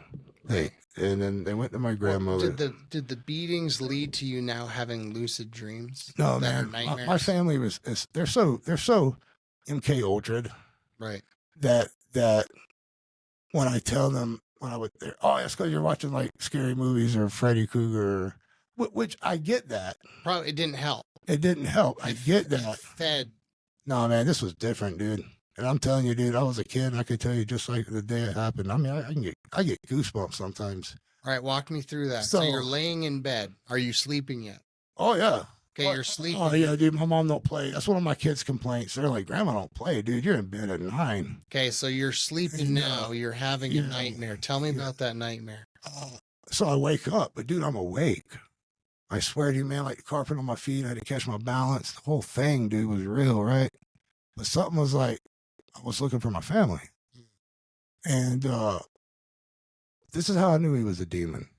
And then they went to my grandmother. Did the beatings lead to you now having lucid dreams? No, man. My family they're so MK Ultra, right? That when I tell them when I was there, oh, that's because you're watching like scary movies or Freddy Krueger, which I get that. Probably it didn't help. It didn't help. I get that. No, man, this was different, dude. And I'm telling you, dude, I was a kid, and I could tell you just like the day it happened. I mean, I get goosebumps sometimes. All right, walk me through that. So you're laying in bed. Are you sleeping yet? Oh, yeah. Okay, you're sleeping. Oh, yeah, dude, my mom don't play. That's one of my kids' complaints. They're like, Grandma don't play, dude. You're in bed at 9. Okay, so you're sleeping now. You're having a nightmare. Tell me about that nightmare. So I wake up, but, dude, I'm awake. I swear to you, man, like the carpet on my feet. I had to catch my balance. The whole thing, dude, was real, right? But something was like, I was looking for my family. And this is how I knew he was a demon.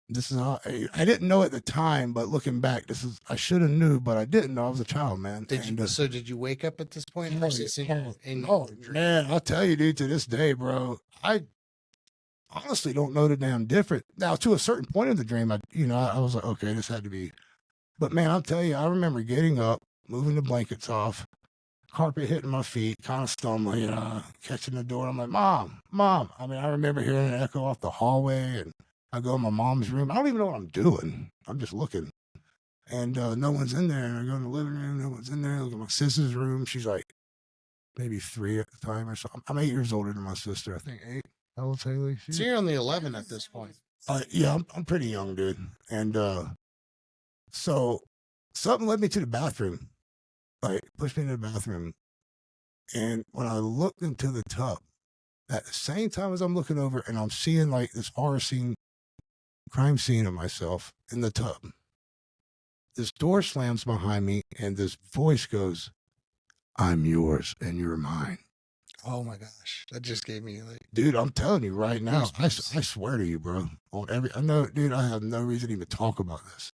This is how I didn't know at the time, but looking back, I should have knew, but I didn't know. I was a child, man. So did you wake up at this point? Man, I'll tell you, dude, to this day, bro, I honestly don't know the damn difference. Now, to a certain point in the dream, I was like, okay, this had to be. But man, I'll tell you, I remember getting up, moving the blankets off, carpet hitting my feet, kind of stumbling, catching the door. I'm like, Mom. I mean, I remember hearing an echo off the hallway, and I go in my mom's room. I don't even know what I'm doing. I'm just looking. And no one's in there. And I go in the living room. No one's in there. I look at my sister's room. She's like maybe 3 at the time or something. I'm 8 years older than my sister. I think 8. How old's Haley? So you're on the 11 at this point. Yeah, I'm pretty young, dude. And so something led me to the bathroom. Like, pushed me into the bathroom. And when I looked into the tub, at the same time as I'm looking over and I'm seeing like this horror scene, crime scene of myself in the tub, this door slams behind me and this voice goes, I'm yours and you're mine. Oh my gosh, that just gave me like, dude, I'm telling you right now, I swear to you, bro. I know, dude, I have no reason to even talk about this.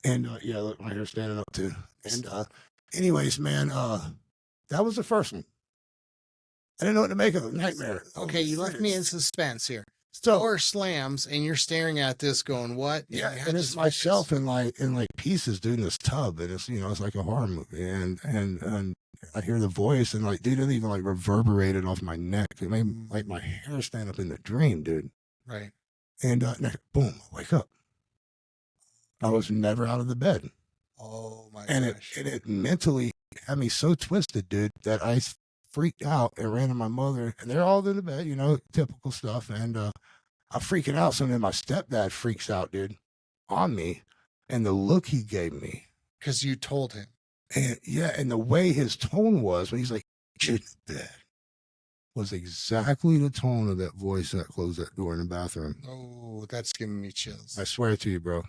And yeah, look, my hair's standing up too. And anyways, man, that was the first one. I didn't know what to make of it. Nightmare. Okay, you left me in suspense here. So door slams, and you're staring at this, going, "What?" Yeah, and it's myself in like pieces, dude, in this tub, and it's it's like a horror movie, and I hear the voice, and like, dude, it even like reverberated off my neck. It made like my hair stand up in the dream, dude. Right. And boom, I wake up. I was never out of the bed. Oh my gosh! And it mentally had me so twisted, dude, that I freaked out and ran to my mother, and they're all in the bed, typical stuff. And I'm freaking out. So then my stepdad freaks out, dude, on me, and the look he gave me. Because you told him. And yeah, and the way his tone was when he's like, "Get in bed," was exactly the tone of that voice that closed that door in the bathroom. Oh, that's giving me chills. I swear to you, bro.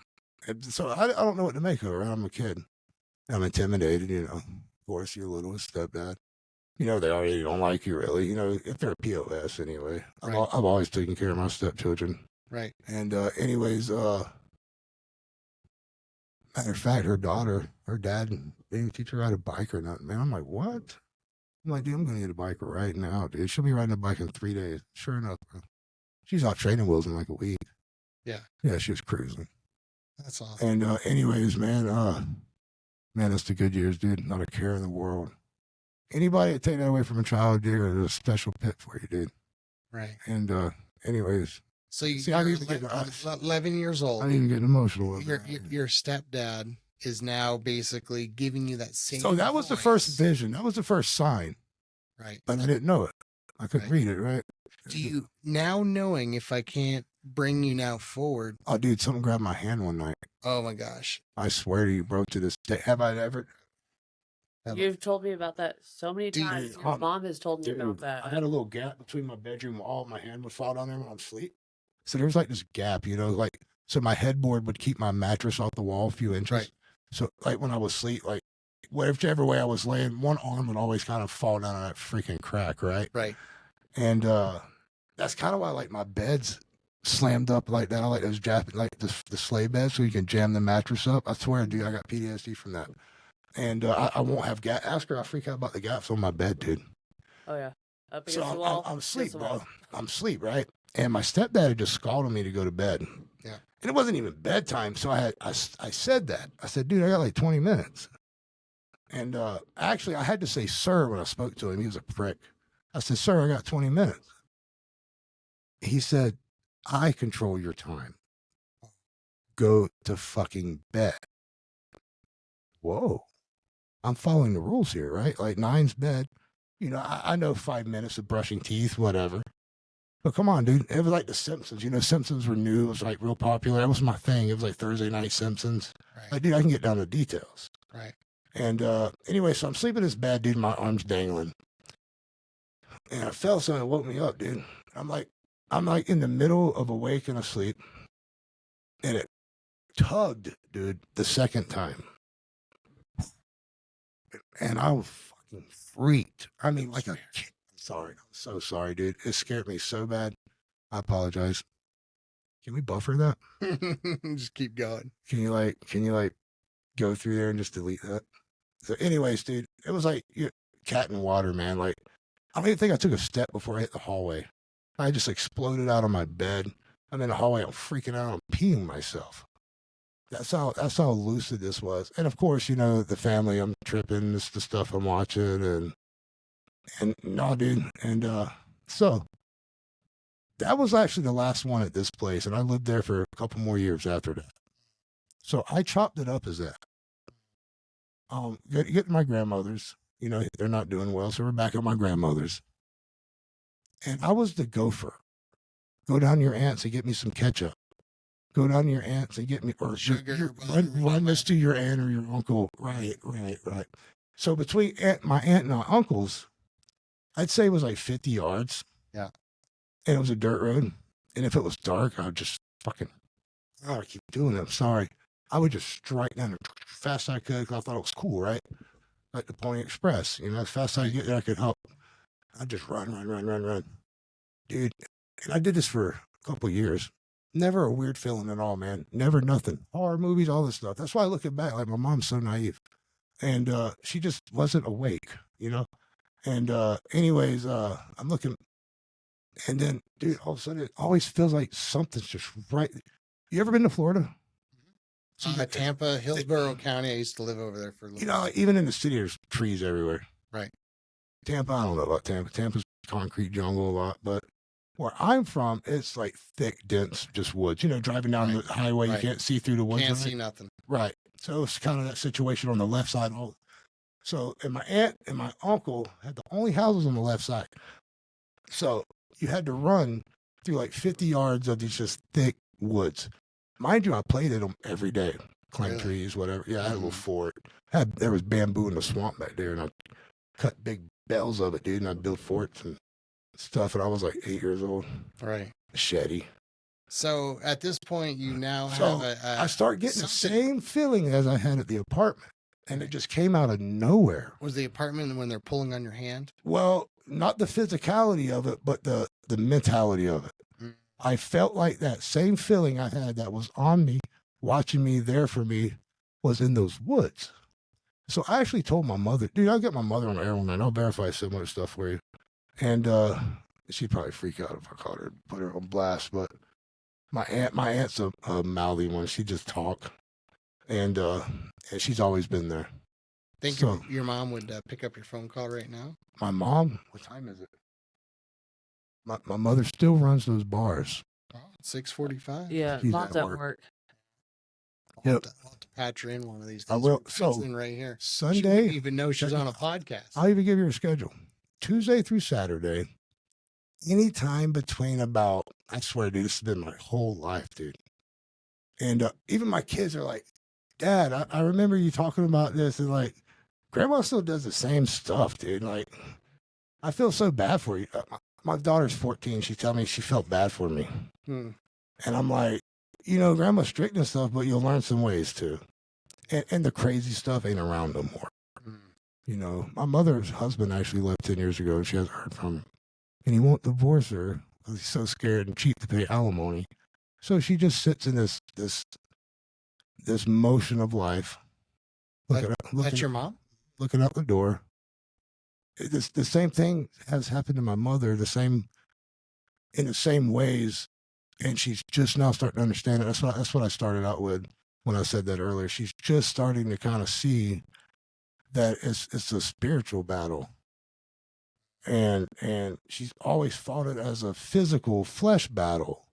And so I don't know what to make of it. I'm a kid. I'm intimidated, Of course, your littlest stepdad. They already don't like you, really. If they're a POS anyway. Right. I've always taken care of my stepchildren. Right. And anyways, matter of fact, her dad didn't teach her how to bike or nothing, man. I'm like, what? I'm like, dude, I'm going to get a bike right now, dude. She'll be riding a bike in 3 days. Sure enough, bro. She's out training wheels in like a week. Yeah. Yeah, she was cruising. That's awesome. And anyways, man, that's the good years, dude. Not a care in the world. Anybody that take that away from a child, dude, there's a special pit for you, dude. Right. And anyways. So you're 11 years old. I'm even getting emotional. Your stepdad is now basically giving you that same So that was the first vision. That was the first sign. Right. But I didn't know it. I couldn't read it, right? Do you, now knowing, if I can't bring you now forward. Oh, dude, something grabbed my hand one night. Oh, my gosh. I swear to you, bro, to this day. Have I ever... You've told me about that so many times. Your mom has told me about that. I had a little gap between my bedroom wall. My hand would fall down there when I'm asleep. So there was like this gap, so my headboard would keep my mattress off the wall a few inches. Right. So like when I was asleep, like whichever way I was laying, one arm would always kind of fall down on that freaking crack, right? Right. And that's kind of why like my bed's slammed up like that. I like those the sleigh beds so you can jam the mattress up. I swear, dude, I got PTSD from that. And I won't have gap. Ask her, I freak out about the gaps on my bed, dude. Oh, yeah. Up against so the wall. I'm asleep, bro. I'm asleep, right? And my stepdad had just scalded me to go to bed. Yeah. And it wasn't even bedtime. So I said that. I said, dude, I got like 20 minutes. And actually, I had to say, sir, when I spoke to him. He was a prick. I said, sir, I got 20 minutes. He said, I control your time. Go to fucking bed. Whoa. I'm following the rules here, right? Like 9's bed. I know 5 minutes of brushing teeth, whatever. But come on, dude. It was like The Simpsons. Simpsons were new. It was like real popular. That was my thing. It was like Thursday night Simpsons. Right. Like, dude, I can get down to details. Right. And anyway, so I'm sleeping in this bed, dude. My arm's dangling. And I felt something that woke me up, dude. I'm like in the middle of awake and asleep. And it tugged, dude, the second time. And I was fucking freaked. I mean, like a kid. I'm sorry. I'm so sorry, dude. It scared me so bad. I apologize. Can we buffer that? Just keep going. Can you go through there and just delete that? So anyways, dude, it was like cat in water, man. Like, I don't even think I took a step before I hit the hallway. I just exploded out of my bed. I'm in the hallway. I'm freaking out. I'm peeing myself. That's how lucid this was. And of course, the family, I'm tripping. This is the stuff I'm watching. And no, dude. And so that was actually the last one at this place. And I lived there for a couple more years after that. So I chopped it up as that. Get my grandmother's, they're not doing well. So we're back at my grandmother's. And I was the gopher. Go down to your aunt's and get me some ketchup. Go down to your aunt's and get me, or sugar, run this to your aunt or your uncle. Right. So between my aunt and my uncles, I'd say it was like 50 yards. Yeah. And it was a dirt road. And if it was dark, I would just I keep doing it. I'm sorry. I would just strike down as fast as I could because I thought it was cool, right? like the Pony Express. You know, as fast as I get there, I could help. I just run. Dude, and I did this for a couple of years. Never a weird feeling at all, man. Never nothing. Horror movies, all this stuff. That's why I look it back, like my mom's so naive. And she just wasn't awake, you know? And anyways, I'm looking, and then, dude, all of a sudden, it always feels like something's just right. You ever been to Florida? Tampa, Hillsborough County. I used to live over there for a little while. Even in the city, there's trees everywhere. Right. Tampa, I don't know about Tampa. Tampa's concrete jungle a lot, but where I'm from, it's like thick, dense, just woods. You know, driving down the highway, you can't see through the woods. Can't see nothing. Right. So it's kind of that situation on the left side. So, and my aunt and my uncle had the only houses on the left side. So you had to run through like 50 yards of these just thick woods. Mind you, I played at them every day. Climb trees, whatever. Yeah, I had a little fort. There was bamboo in the swamp back there, and I cut big bells of it, dude, and I'd build forts and stuff, and I was like 8 years old. Right. Machete. So at this point, you now have I start getting the same feeling as I had at the apartment, and it just came out of nowhere. Was the apartment when they're pulling on your hand? Well, not the physicality of it, but the mentality of it. Mm. I felt like that same feeling I had that was on me, watching me, there for me, was in those woods. So I actually told my mother, dude, I'll get my mother on the air one night. I'll verify so much stuff for you. And she'd probably freak out if I caught her, put her on blast. But my aunt's a mouthy one. She just talk. And she's always been there. Think your mom would pick up your phone call right now? My mom? What time is it? My mother still runs those bars. 6:45. Yeah, mom's at work. I'll have to patch her in one of these days. I will. So right here. Sunday, she wouldn't even know she's on a podcast. I'll even give you her schedule. Tuesday through Saturday, anytime between about, I swear, dude, this has been my whole life, dude. And even my kids are like, Dad, I remember you talking about this, and like, Grandma still does the same stuff, dude. Like, I feel so bad for you. My daughter's 14. She told me she felt bad for me. And I'm like, you know, Grandma's strict and stuff, but you'll learn some ways too. And the crazy stuff ain't around no more. You know, my mother's husband actually left 10 years ago, and she hasn't heard from him. And he won't divorce her because he's so scared and cheap to pay alimony. So she just sits in this motion of life. That's your mom? Looking out the door. The same thing has happened to my mother, in the same ways, and she's just now starting to understand it. That's what I started out with when I said that earlier. She's just starting to kind of see that it's a spiritual battle, and she's always fought it as a physical flesh battle,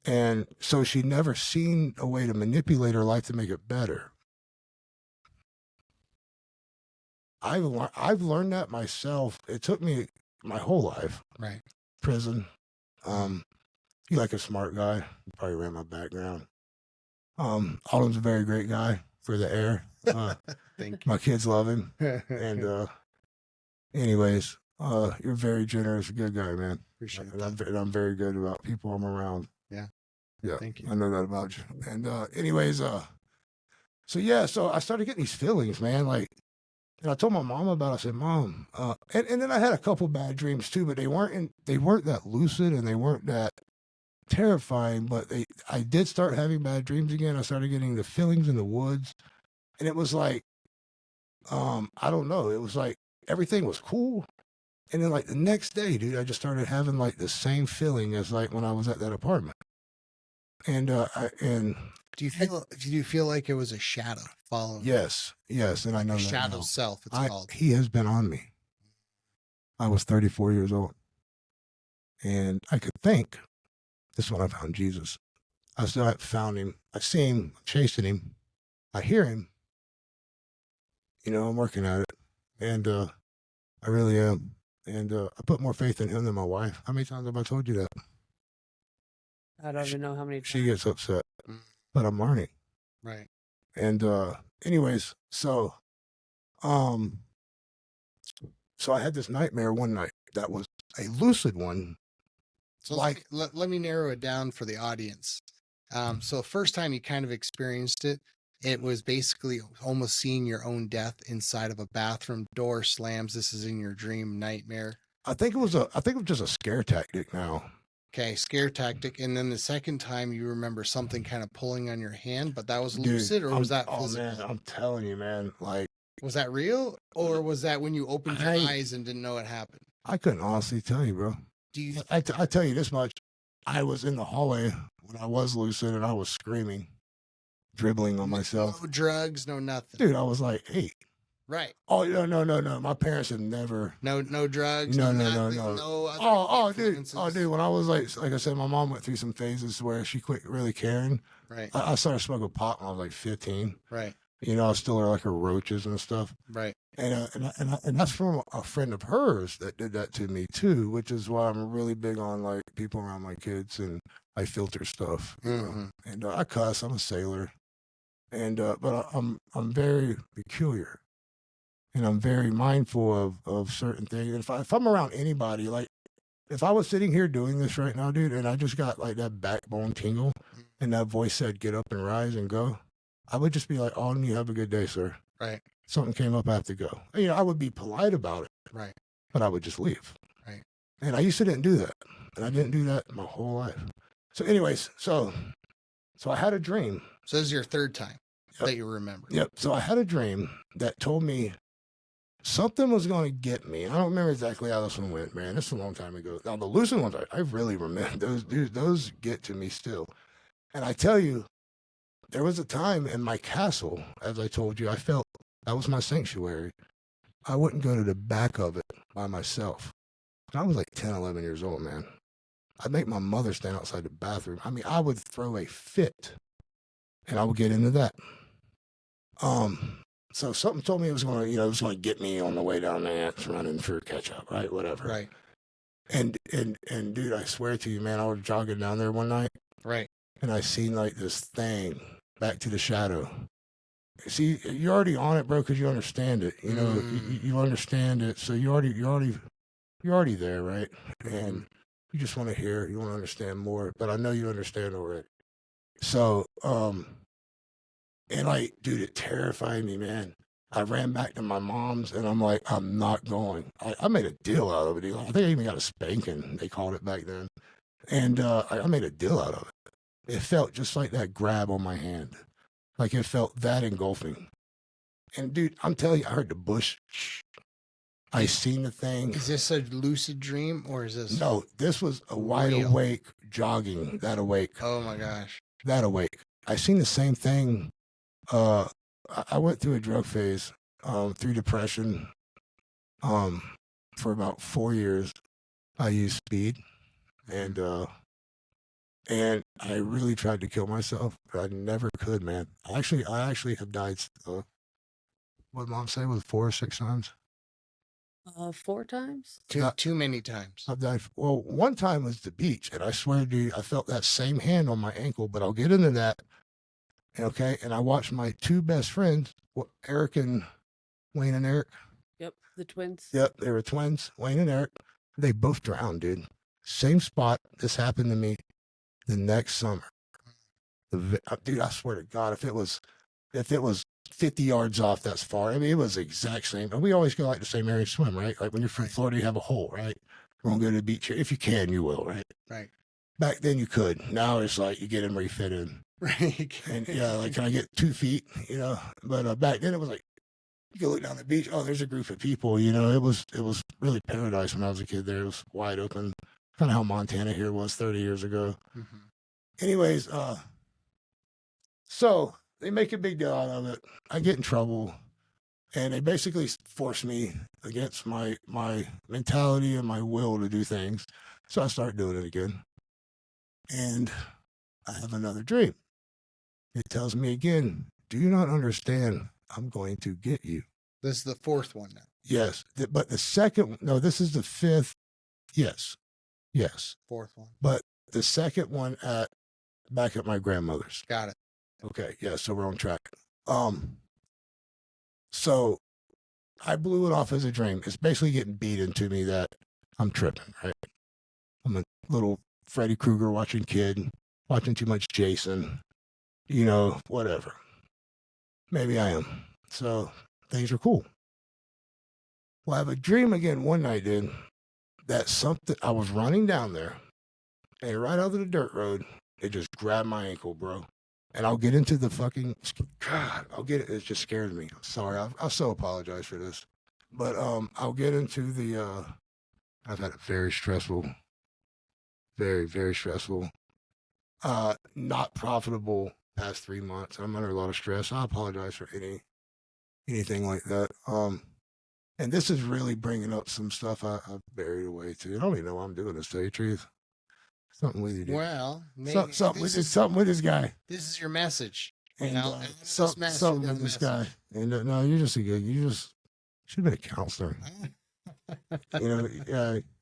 and so she never seen a way to manipulate her life to make it better. I've learned that myself. It took me my whole life. Right. Prison. You're like a smart guy. You probably ran my background. Alden's a very great guy for the air. Thank you. My kids love him. And anyways, you're very generous, good guy, man. Appreciate it. And I'm very good about people I'm around. Yeah. Yeah. Thank you. I know that about you. And anyways, so I started getting these feelings, man. Like, and I told my mom about it. I said, Mom, and then I had a couple bad dreams too, but they weren't that lucid and they weren't that terrifying, but I did start having bad dreams again. I started getting the feelings in the woods, and it was like, I don't know. It was like everything was cool. And then like the next day, dude, I just started having like the same feeling as like when I was at that apartment. And do you feel like it was a shadow following? Yes. And I know that shadow now. self. It's called. He has been on me. I was 34 years old, and I could think. This is when I found Jesus. I still haven't found him. I see him, chasing him. I hear him. You know, I'm working at it, and I really am. And I put more faith in him than my wife. How many times have I told you that? I don't even know how many times. She gets upset, but I'm learning. Right. And anyways, so I had this nightmare one night that was a lucid one. So let me narrow it down for the audience. So the first time you kind of experienced it, it was basically almost seeing your own death inside of a bathroom. Door slams. This is in your dream nightmare. I think it was just a scare tactic now. Okay, scare tactic. And then the second time you remember something kind of pulling on your hand, but that was lucid, or was that physical? Oh, man, I'm telling you, man. Like, was that real, or was that when you opened your eyes and didn't know it happened? I couldn't honestly tell you, bro. I tell you this much. I was in the hallway when I was lucid, and I was screaming, dribbling on myself. No drugs, no nothing. Dude, I was like 8. Right. Oh, no. My parents have never. No drugs. No. Dude. When I was like I said, my mom went through some phases where she quit really caring. Right. I started smoking pot when I was like 15. Right. You know, I was still like her roaches and stuff. Right. And that's from a friend of hers that did that to me too, which is why I'm really big on like people around my kids, and I filter stuff. You know? And I cuss. I'm a sailor, and but I'm very peculiar, and I'm very mindful of certain things. And if I'm around anybody, like if I was sitting here doing this right now, dude, and I just got like that backbone tingle, and that voice said, "Get up and rise and go," I would just be like, "Oh, you have a good day, sir." Right. Something came up, I have to go. You know, I would be polite about it. Right. But I would just leave. Right. And I used to didn't do that. And I didn't do that my whole life. So anyways, so I had a dream. So this is your third time that you remember. Yep. So I had a dream that told me something was going to get me. I don't remember exactly how this one went, man. This is a long time ago. Now, the lucid ones, I really remember. Those get to me still. And I tell you, there was a time in my castle, as I told you, I felt that was my sanctuary. I wouldn't go to the back of it by myself. I was like 10, 11 years old, man. I'd make my mother stand outside the bathroom. I mean, I would throw a fit, and I would get into that. So something told me it was going to get me on the way down there, running for catch up, right? Whatever. Right. And dude, I swear to you, man, I was jogging down there one night. Right. And I seen like this thing back to the shadow. See, you're already on it, bro, because you understand it. You know, you understand it, so you're already there, right? And you just want to hear, you want to understand more. But I know you understand already. So, and like, dude, it terrified me, man. I ran back to my mom's, and I'm like, I'm not going. I made a deal out of it. I think I even got a spanking, they called it back then. And I made a deal out of it. It felt just like that grab on my hand. Like it felt that engulfing. And dude, I'm telling you, I heard the bush. I seen the thing. Is this a lucid dream, or is this? No, this was a wide awake jogging, that awake. Oh my gosh. That awake. I seen the same thing. I went through a drug phase, through depression. For about 4 years, I used speed, and I really tried to kill myself, but I never could, man. I actually have died. What did Mom say? Was it 4 or 6 times? 4 times? Too many times. I've died. Well, one time was the beach, and I swear to you, I felt that same hand on my ankle. But I'll get into that. Okay, and I watched my 2 best friends, Eric and Wayne and Eric. Yep, the twins. Yep, they were twins, Wayne and Eric. They both drowned, dude. Same spot. This happened to me the next summer. Dude, I swear to God, if it was 50 yards off, that's far. I mean, it was the exact same. And we always go like the same area to swim, right? Like when you're from Florida, you have a hole, right? We're going to go to the beach here. If you can, you will, right? Right. Back then you could. Now it's like you get in where you fit in. Right. And yeah, like, can I get 2 feet? You know, but back then it was like, you go look down the beach. Oh, there's a group of people. You know, it was really paradise when I was a kid there. It was wide open. Kind of how Montana here was 30 years ago. Mm-hmm. Anyways, so they make a big deal out of it. I get in trouble, and they basically force me against my mentality and my will to do things. So I start doing it again. And I have another dream. It tells me again, do you not understand? I'm going to get you. This is the 4th one now. Yes. But the second, no, this is the 5th. Yes. 4th one. But the second one back at my grandmother's. Got it. Okay. Yeah. So we're on track. So I blew it off as a dream. It's basically getting beat into me that I'm tripping, right? I'm a little Freddy Krueger watching kid, watching too much Jason, you know, whatever. Maybe I am. So things are cool. Well, I have a dream again one night, dude, that something, I was running down there and right over the dirt road, it just grabbed my ankle, bro. And I'll get into the fucking, God, it just scared me. I'm sorry. I so apologize for this. But I'll get into the, I've had a very stressful, very stressful, not profitable past 3 months. I'm under a lot of stress. I apologize for anything like that. And this is really bringing up some stuff I've buried away too. I don't even know why I'm doing this, to tell you the truth. Something with you, dude. Well, maybe something with this guy. This is your message. And something with this guy. And no, you're just you just should have been a counselor.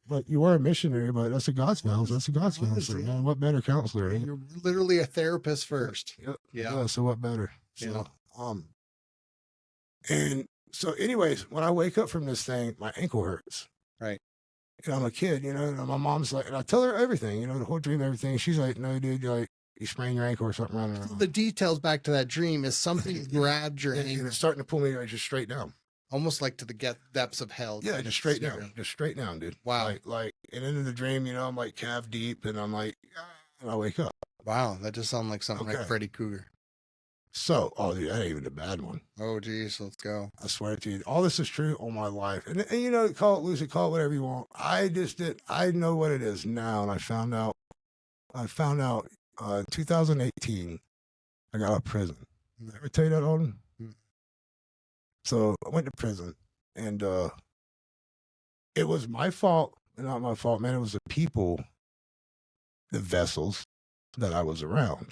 But you were a missionary, but that's a God's counselor. That's a God's counselor, man. What better counselor? Right? You're literally a therapist first. Yep. Yeah. So what better? So, and so anyways, when I wake up from this thing, my ankle hurts. Right. And I'm a kid, and my mom's like, and I tell her everything, the whole dream, everything. She's like, no, dude, you sprained your ankle or something running around. The details back to that dream is something grabbed your ankle. It's starting to pull me just straight down. Almost like to the depths of hell. Yeah, just straight down. Just straight down, dude. Wow. Like, and into the dream, I'm like calf deep, and I'm like, and I wake up. Wow, that just sounds like something like Freddy Krueger. So, dude, that ain't even a bad one. Oh, geez, let's go. I swear to you, all this is true all my life. And call it lucid, call it whatever you want. I know what it is now, and I found out, 2018, I got out of prison. Did I ever tell you that, Alden? So I went to prison, and it was my fault, not my fault, man. It was the people, the vessels that I was around.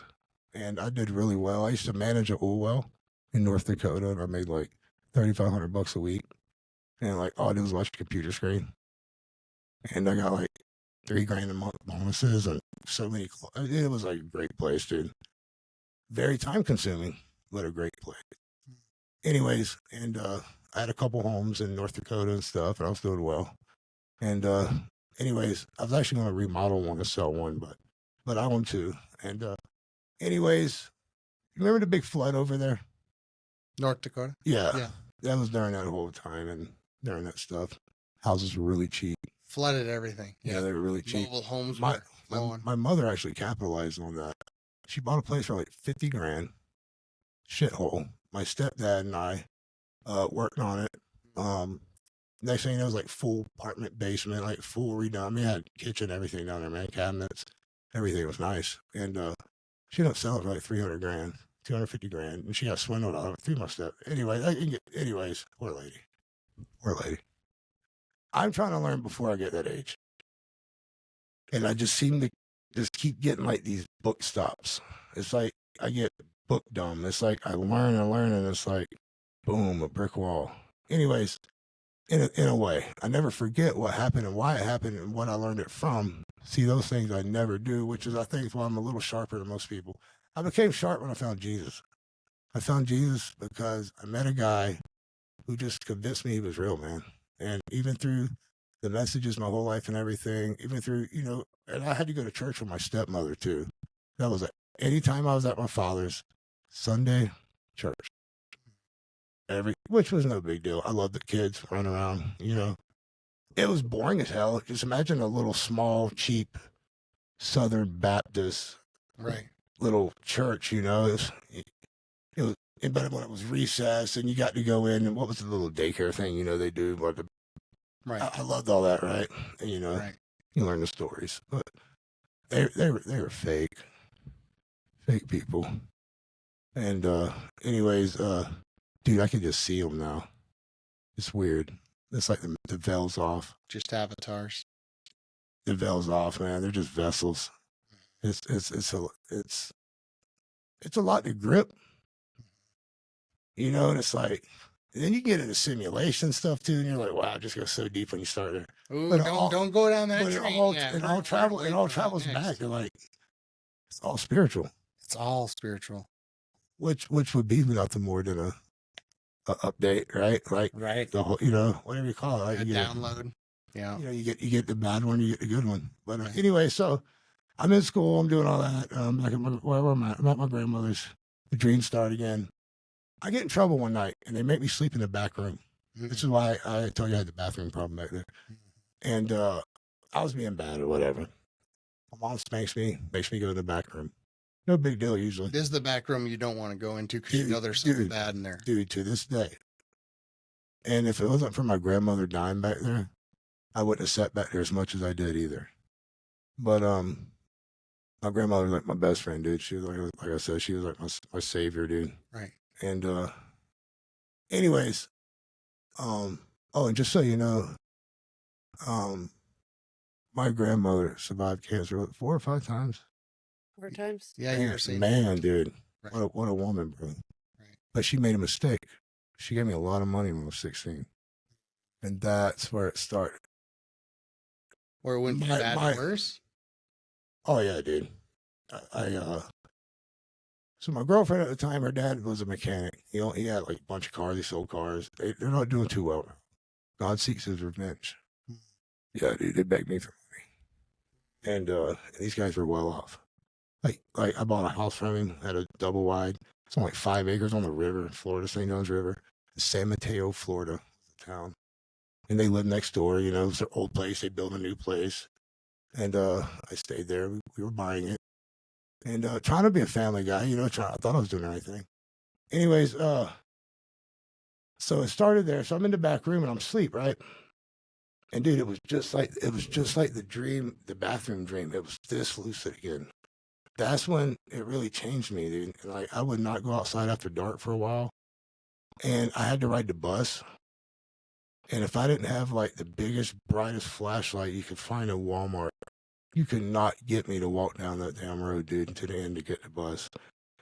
And I did really well. I used to manage an oil well in North Dakota, and I made like $3,500 a week. And like all I did was watch a computer screen. And I got like $3,000 a month bonuses and so many. It was like a great place, dude. Very time consuming, but a great place. Anyways, and I had a couple homes in North Dakota and stuff, and I was doing well. And anyways, I was actually going to remodel one to sell one, but I own two. And anyways, remember the big flood over there? North Dakota? Yeah. That was during that whole time and during that stuff. Houses were really cheap. Flooded everything. Yeah, they were really cheap. Mobile homes my mother actually capitalized on that. She bought a place for like $50,000. Shithole. My stepdad and I worked on it. Next thing you know, it was like full apartment basement, like full redone. I mean, I had kitchen, everything down there, man, cabinets, everything was nice. And she ended up selling for like $300,000, $250,000, and she got swindled out of it through my step. Anyways, poor lady. I'm trying to learn before I get that age, and I just seem to just keep getting like these book stops. It's like I get book dumb. It's like I learn, and it's like, boom, a brick wall. Anyways, in a way, I never forget what happened and why it happened and what I learned it from. See, those things I never do, which is, I think, why I'm a little sharper than most people. I became sharp when I found Jesus. I found Jesus because I met a guy who just convinced me he was real, man. And even through the messages my whole life and everything, even through, and I had to go to church with my stepmother too. That was it. Anytime I was at my father's, Sunday, church. Which was no big deal. I loved the kids running around, It was boring as hell. Just imagine a little small, cheap Southern Baptist little church, It was, but when it was recess and you got to go in, and what was the little daycare thing, they do? But I loved all that, right? And, you learn the stories. But they were fake people. And anyways, dude, I can just see them now. It's weird. It's like the veil's off. Just avatars. The veil's off, man. They're just vessels. It's a lot to grip. And it's like, and then you get into simulation stuff too, and you're like, wow, it just goes so deep when you start there. Ooh, but don't go down that train. It all travels back to like, it's all spiritual. It's all spiritual. Which would be nothing more than a update, right? Like the whole, whatever you call it, like you download. Yeah. You get the bad one, you get the good one. But anyway, so I'm in school, I'm doing all that. I'm at my grandmother's. The dreams start again. I get in trouble one night, and they make me sleep in the back room. Mm-hmm. This is why I told you I had the bathroom problem back there. And I was being bad or whatever. My mom spanks me, makes me go to the back room. No big deal usually. This is the back room you don't want to go into because you know there's something bad in there. Dude, to this day. And if it wasn't for my grandmother dying back there, I wouldn't have sat back there as much as I did either. But my grandmother was like my best friend, dude. She was like I said, she was like my savior, dude. Right. And anyways, and just so you know, my grandmother survived cancer 4 or 5 times. 4 times? Yeah, you were saying. Man, dude. Right. What a woman, bro. Right. But she made a mistake. She gave me a lot of money when I was 16. And that's where it started. Where it went from bad to worse? Oh, yeah, dude. So my girlfriend at the time, her dad was a mechanic. He had like a bunch of cars. He sold cars. They're not doing too well now. God seeks his revenge. Yeah, dude, they begged me for money. And these guys were well off. Like I bought a house from him, had a double wide. It's only like 5 acres on the river, Florida, St. John's River. San Mateo, Florida, the town. And they lived next door, you know, it was their old place. They built a new place. And I stayed there. We were buying it. And trying to be a family guy, you know, I thought I was doing everything. Anyways, so it started there. So I'm in the back room and I'm asleep, right? And dude, it was just like the dream, the bathroom dream. It was this lucid again. That's when it really changed me, dude. And like I would not go outside after dark for a while. And I had to ride the bus. And if I didn't have like the biggest, brightest flashlight you could find in Walmart, you could not get me to walk down that damn road, dude, to the end to get the bus.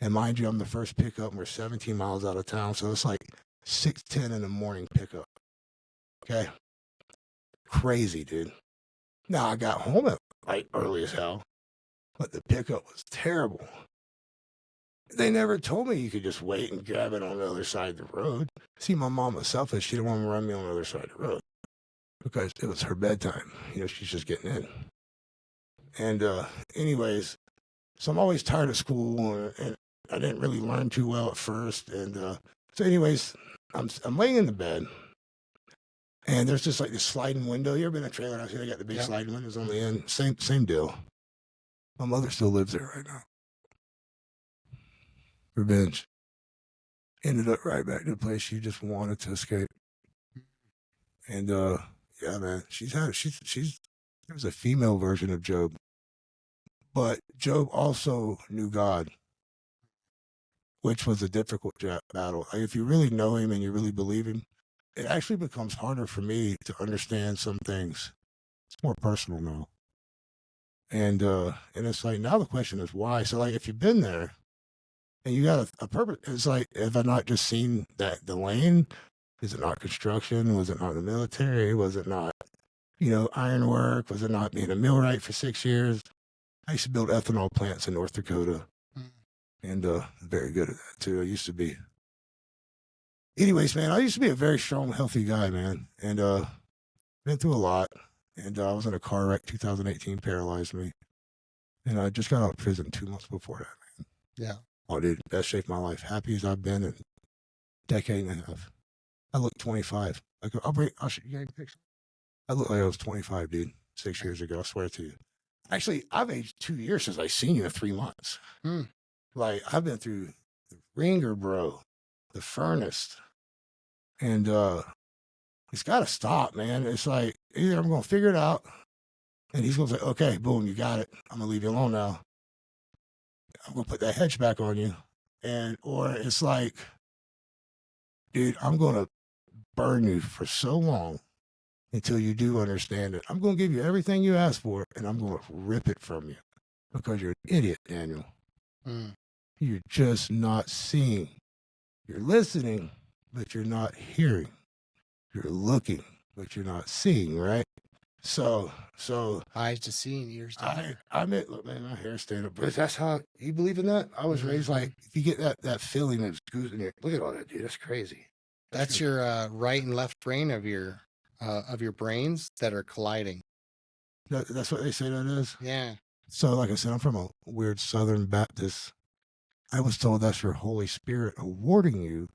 And mind you, I'm the first pickup and we're 17 miles out of town. So it's like 6:10 in the morning pickup. Okay. Crazy, dude. Now I got home at like early as hell, but the pickup was terrible. They never told me you could just wait and grab it on the other side of the road. See, my mom was selfish. She didn't want to run me on the other side of the road because it was her bedtime. You know, she's just getting in. And anyways, so I'm always tired of school, and I didn't really learn too well at first. And so anyways, I'm laying in the bed, and there's just like this sliding window. You ever been in a trailer house? They got the big sliding windows on the end. Same deal. My mother still lives there right now. Revenge. Ended up right back to the place she just wanted to escape. And yeah, man, she's there was a female version of Job. But Job also knew God, which was a difficult battle. Like, if you really know him and you really believe him, it actually becomes harder for me to understand some things. It's more personal now. And it's like, now the question is why? So like, if you've been there and you got a purpose, it's like, have I not just seen that the lane? Is it not construction? Was it not the military? Was it not, ironwork? Was it not being a millwright for 6 years? I used to build ethanol plants in North Dakota, and very good at that too. I used to be. Anyways, man, I used to be a very strong, healthy guy, man, and been through a lot. And I was in a car wreck, 2018, paralyzed me, and I just got out of prison 2 months before that, man. Yeah. Oh, dude, best shape of my life. Happy as I've been in a decade and a half. I look 25. I'll show you guys a picture. I look like I was 25, dude, 6 years ago. I swear to you. Actually, I've aged 2 years since I seen you in 3 months. Like, I've been through the ringer, bro, the furnace. And it's got to stop, man. It's like, either I'm going to figure it out, and he's going to say, okay, boom, you got it. I'm going to leave you alone now. I'm going to put that hedge back on you. Or it's like, dude, I'm going to burn you for so long until you do understand it. I'm going to give you everything you asked for, and I'm going to rip it from you because you're an idiot, Daniel. You're just not seeing. You're listening, but you're not hearing. You're looking, but you're not seeing, right? So eyes to see and ears to hear. I mean, look, man, my hair's standing up, but that's how you believe in that. I was raised like, if you get that feeling of goose in your, look at all that, dude. That's crazy. That's your right and left brain of your brains that are colliding. That's what they say that is? Yeah. So like I said, I'm from a weird Southern Baptist. I was told that's your Holy Spirit awarding you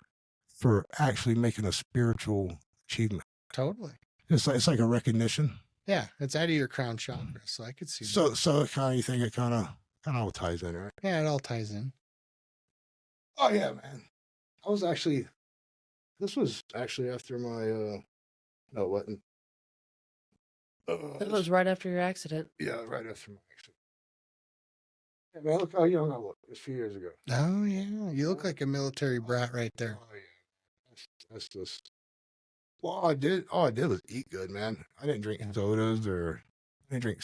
for actually making a spiritual achievement. Totally. It's like a recognition. Yeah, it's out of your crown chakra, so I could see So that. so kind of, you think it kind of all ties in, right? Yeah, it all ties in. Oh yeah, man. This was actually after my no, it wasn't. That was right after your accident. Yeah, right after my accident. Yeah, man, look how young I look. It was a few years ago. Oh yeah, you look like a military brat right there. Oh yeah, that's just. Well, all I did was eat good, man. I didn't drink sodas or I didn't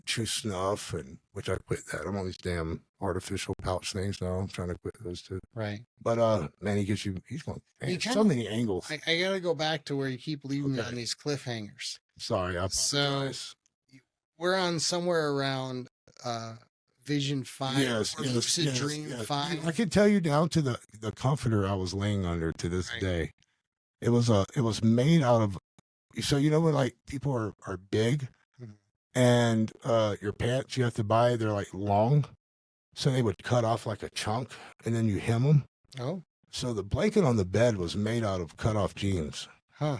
chew snuff, and which I quit that. I'm on these damn artificial pouch things now. I'm trying to quit those too. Right. But man, he's going so many angles. I gotta go back to where you keep leaving me on these cliffhangers. Sorry, I apologize. So we're on somewhere around Vision 5. Yes, Dream 5. I can tell you down to the comforter I was laying under to this day. It was made out of, so you know when like people are big, and your pants you have to buy, they're like long, so they would cut off like a chunk and then you hem them. Oh. So the blanket on the bed was made out of cut off jeans. Huh.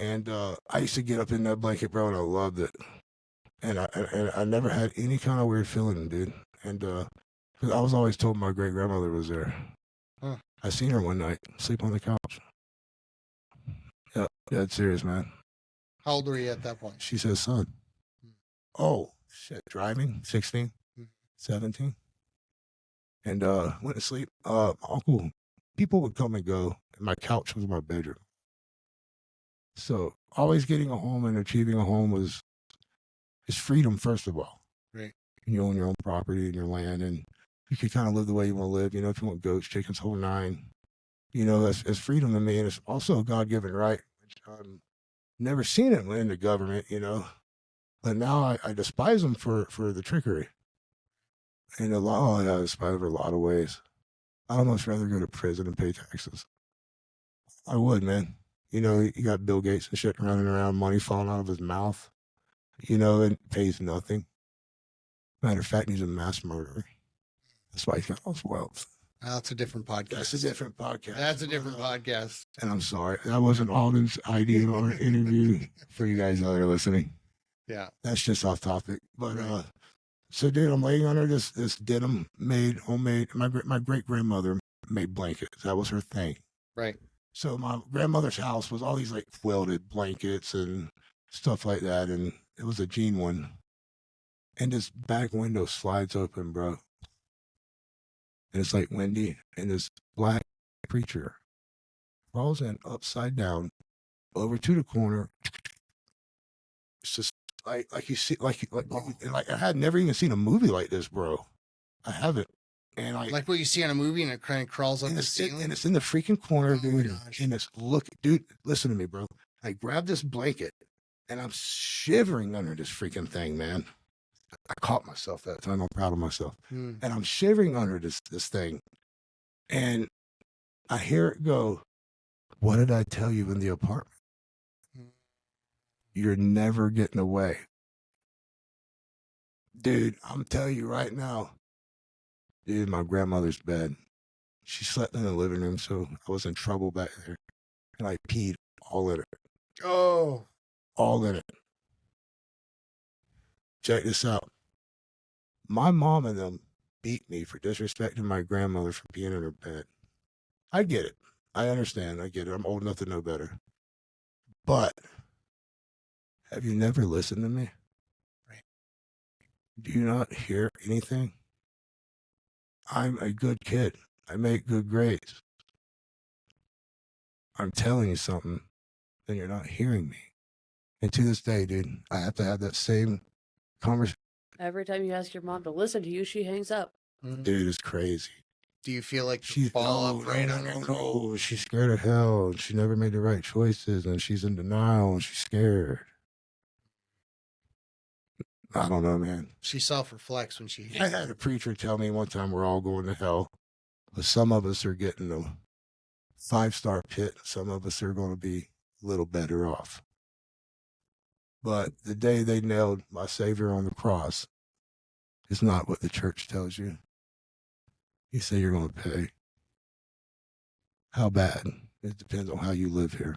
And I used to get up in that blanket, bro, and I loved it. And I never had any kind of weird feeling, dude. And cause I was always told my great grandmother was there. Huh. I seen her one night sleep on the couch. Yeah, it's serious, man. How old were you at that point? She says, son. Oh, shit, driving, 16, 17. And went to sleep. Uncle, people would come and go, and my couch was my bedroom. So always getting a home and achieving a home is freedom, first of all. Right. You own your own property and your land, and you can kind of live the way you want to live. You know, if you want goats, chickens, whole nine, you know, it's freedom to me. And it's also a God-given right, which I've never seen it in the government, you know. But now I despise them for the trickery. And I despise them for a lot of ways. I'd almost rather go to prison and pay taxes. I would, man. You know, you got Bill Gates and shit running around, money falling out of his mouth, you know, and pays nothing. Matter of fact, he's a mass murderer. That's why he's got all his wealth. That's a different podcast. That's a different podcast. And I'm sorry. That wasn't Alden's idea or interview for you guys that are listening. Yeah. That's just off topic. But so dude, I'm laying under this denim made homemade. My great grandmother made blankets. That was her thing. Right. So my grandmother's house was all these like quilted blankets and stuff like that, and it was a jean one. And this back window slides open, bro. And it's like windy, and this black preacher crawls in upside down over to the corner. It's just like you see, like I had never even seen a movie like this, bro. I haven't. And like what you see in a movie, and it kind of crawls up the ceiling. And it's in the freaking corner, dude. And it's dude, listen to me, bro. I grabbed this blanket, and I'm shivering under this freaking thing, man. I caught myself that time. I'm proud of myself. And I'm shivering under this thing. And I hear it go, what did I tell you in the apartment? You're never getting away. Dude, I'm telling you right now, dude, my grandmother's bed. She slept in the living room, so I was in trouble back there. And I peed all in it. Oh. All in it. Check this out. My mom and them beat me for disrespecting my grandmother for being in her bed. I get it. I understand. I get it. I'm old enough to know better. But have you never listened to me? Right. Do you not hear anything? I'm a good kid. I make good grades. I'm telling you something, then you're not hearing me. And to this day, dude, I have to have that same conversation. Every time you ask your mom to listen to you, she hangs up. Dude, it's crazy. Do you feel like she's no, she's scared of hell. And she never made the right choices, and she's in denial, and she's scared. I don't know, man. She self-reflects when she... I had a preacher tell me one time we're all going to hell, but some of us are getting a 5-star pit. Some of us are going to be a little better off. But the day they nailed my Savior on the cross is not what the church tells you. You say you're going to pay. How bad? It depends on how you live here.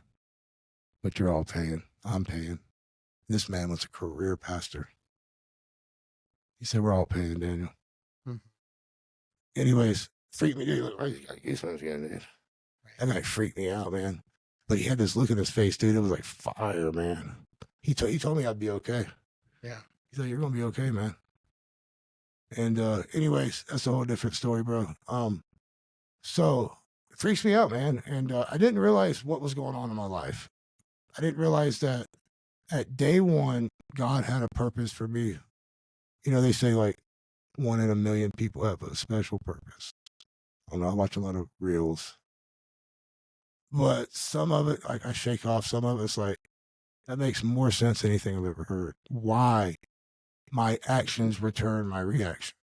But you're all paying. I'm paying. This man was a career pastor. He said, we're all paying, Daniel. Anyways, freaked me, dude. That guy freaked me out, man. But he had this look in his face, dude. It was like fire, man. He told me I'd be okay. Yeah. He's like, you're gonna be okay, man. And anyways, that's a whole different story, bro. So it freaks me out, man. And I didn't realize what was going on in my life. I didn't realize that at day one, God had a purpose for me. You know, they say like 1 in a million people have a special purpose. I don't know, I watch a lot of reels. But some of it, like I shake off, some of it's like, that makes more sense than anything I've ever heard. Why my actions return my reaction.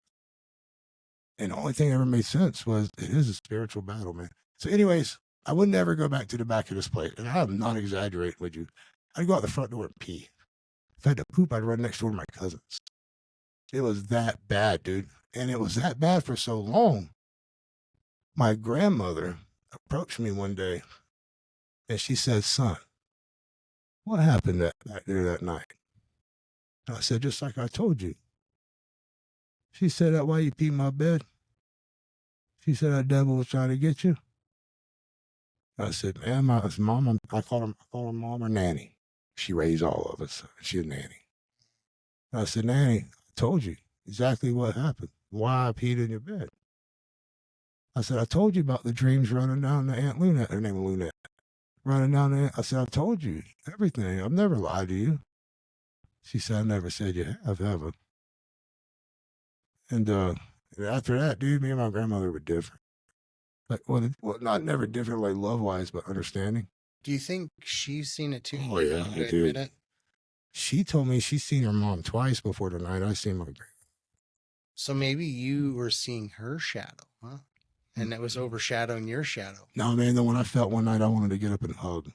And the only thing that ever made sense was it is a spiritual battle, man. So anyways, I would never go back to the back of this place. And I'm not exaggerating with you. I'd go out the front door and pee. If I had to poop, I'd run next door to my cousins. It was that bad, dude. And it was that bad for so long. My grandmother approached me one day and she said, son, what happened back there that night? And I said, just like I told you. She said, that why you peed my bed? She said, that devil was trying to get you. I said, man, mom, I call her mom or nanny. She raised all of us. She's a nanny. And I said, nanny, I told you exactly what happened. Why I peed in your bed. I said, I told you about the dreams running down to Aunt Lunette. Her name was Lunette. Running down there. I said, I told you everything. I've never lied to you. She said, I never said you have, ever. And after that, dude, me and my grandmother were different. Like, well, not never different, like love-wise, but understanding. Do you think she's seen it too? Oh, yeah, dude. She told me she's seen her mom twice before the night I seen my grandma. So maybe you were seeing her shadow, huh? And it was overshadowing your shadow. No, man, the one I felt one night, I wanted to get up and hug.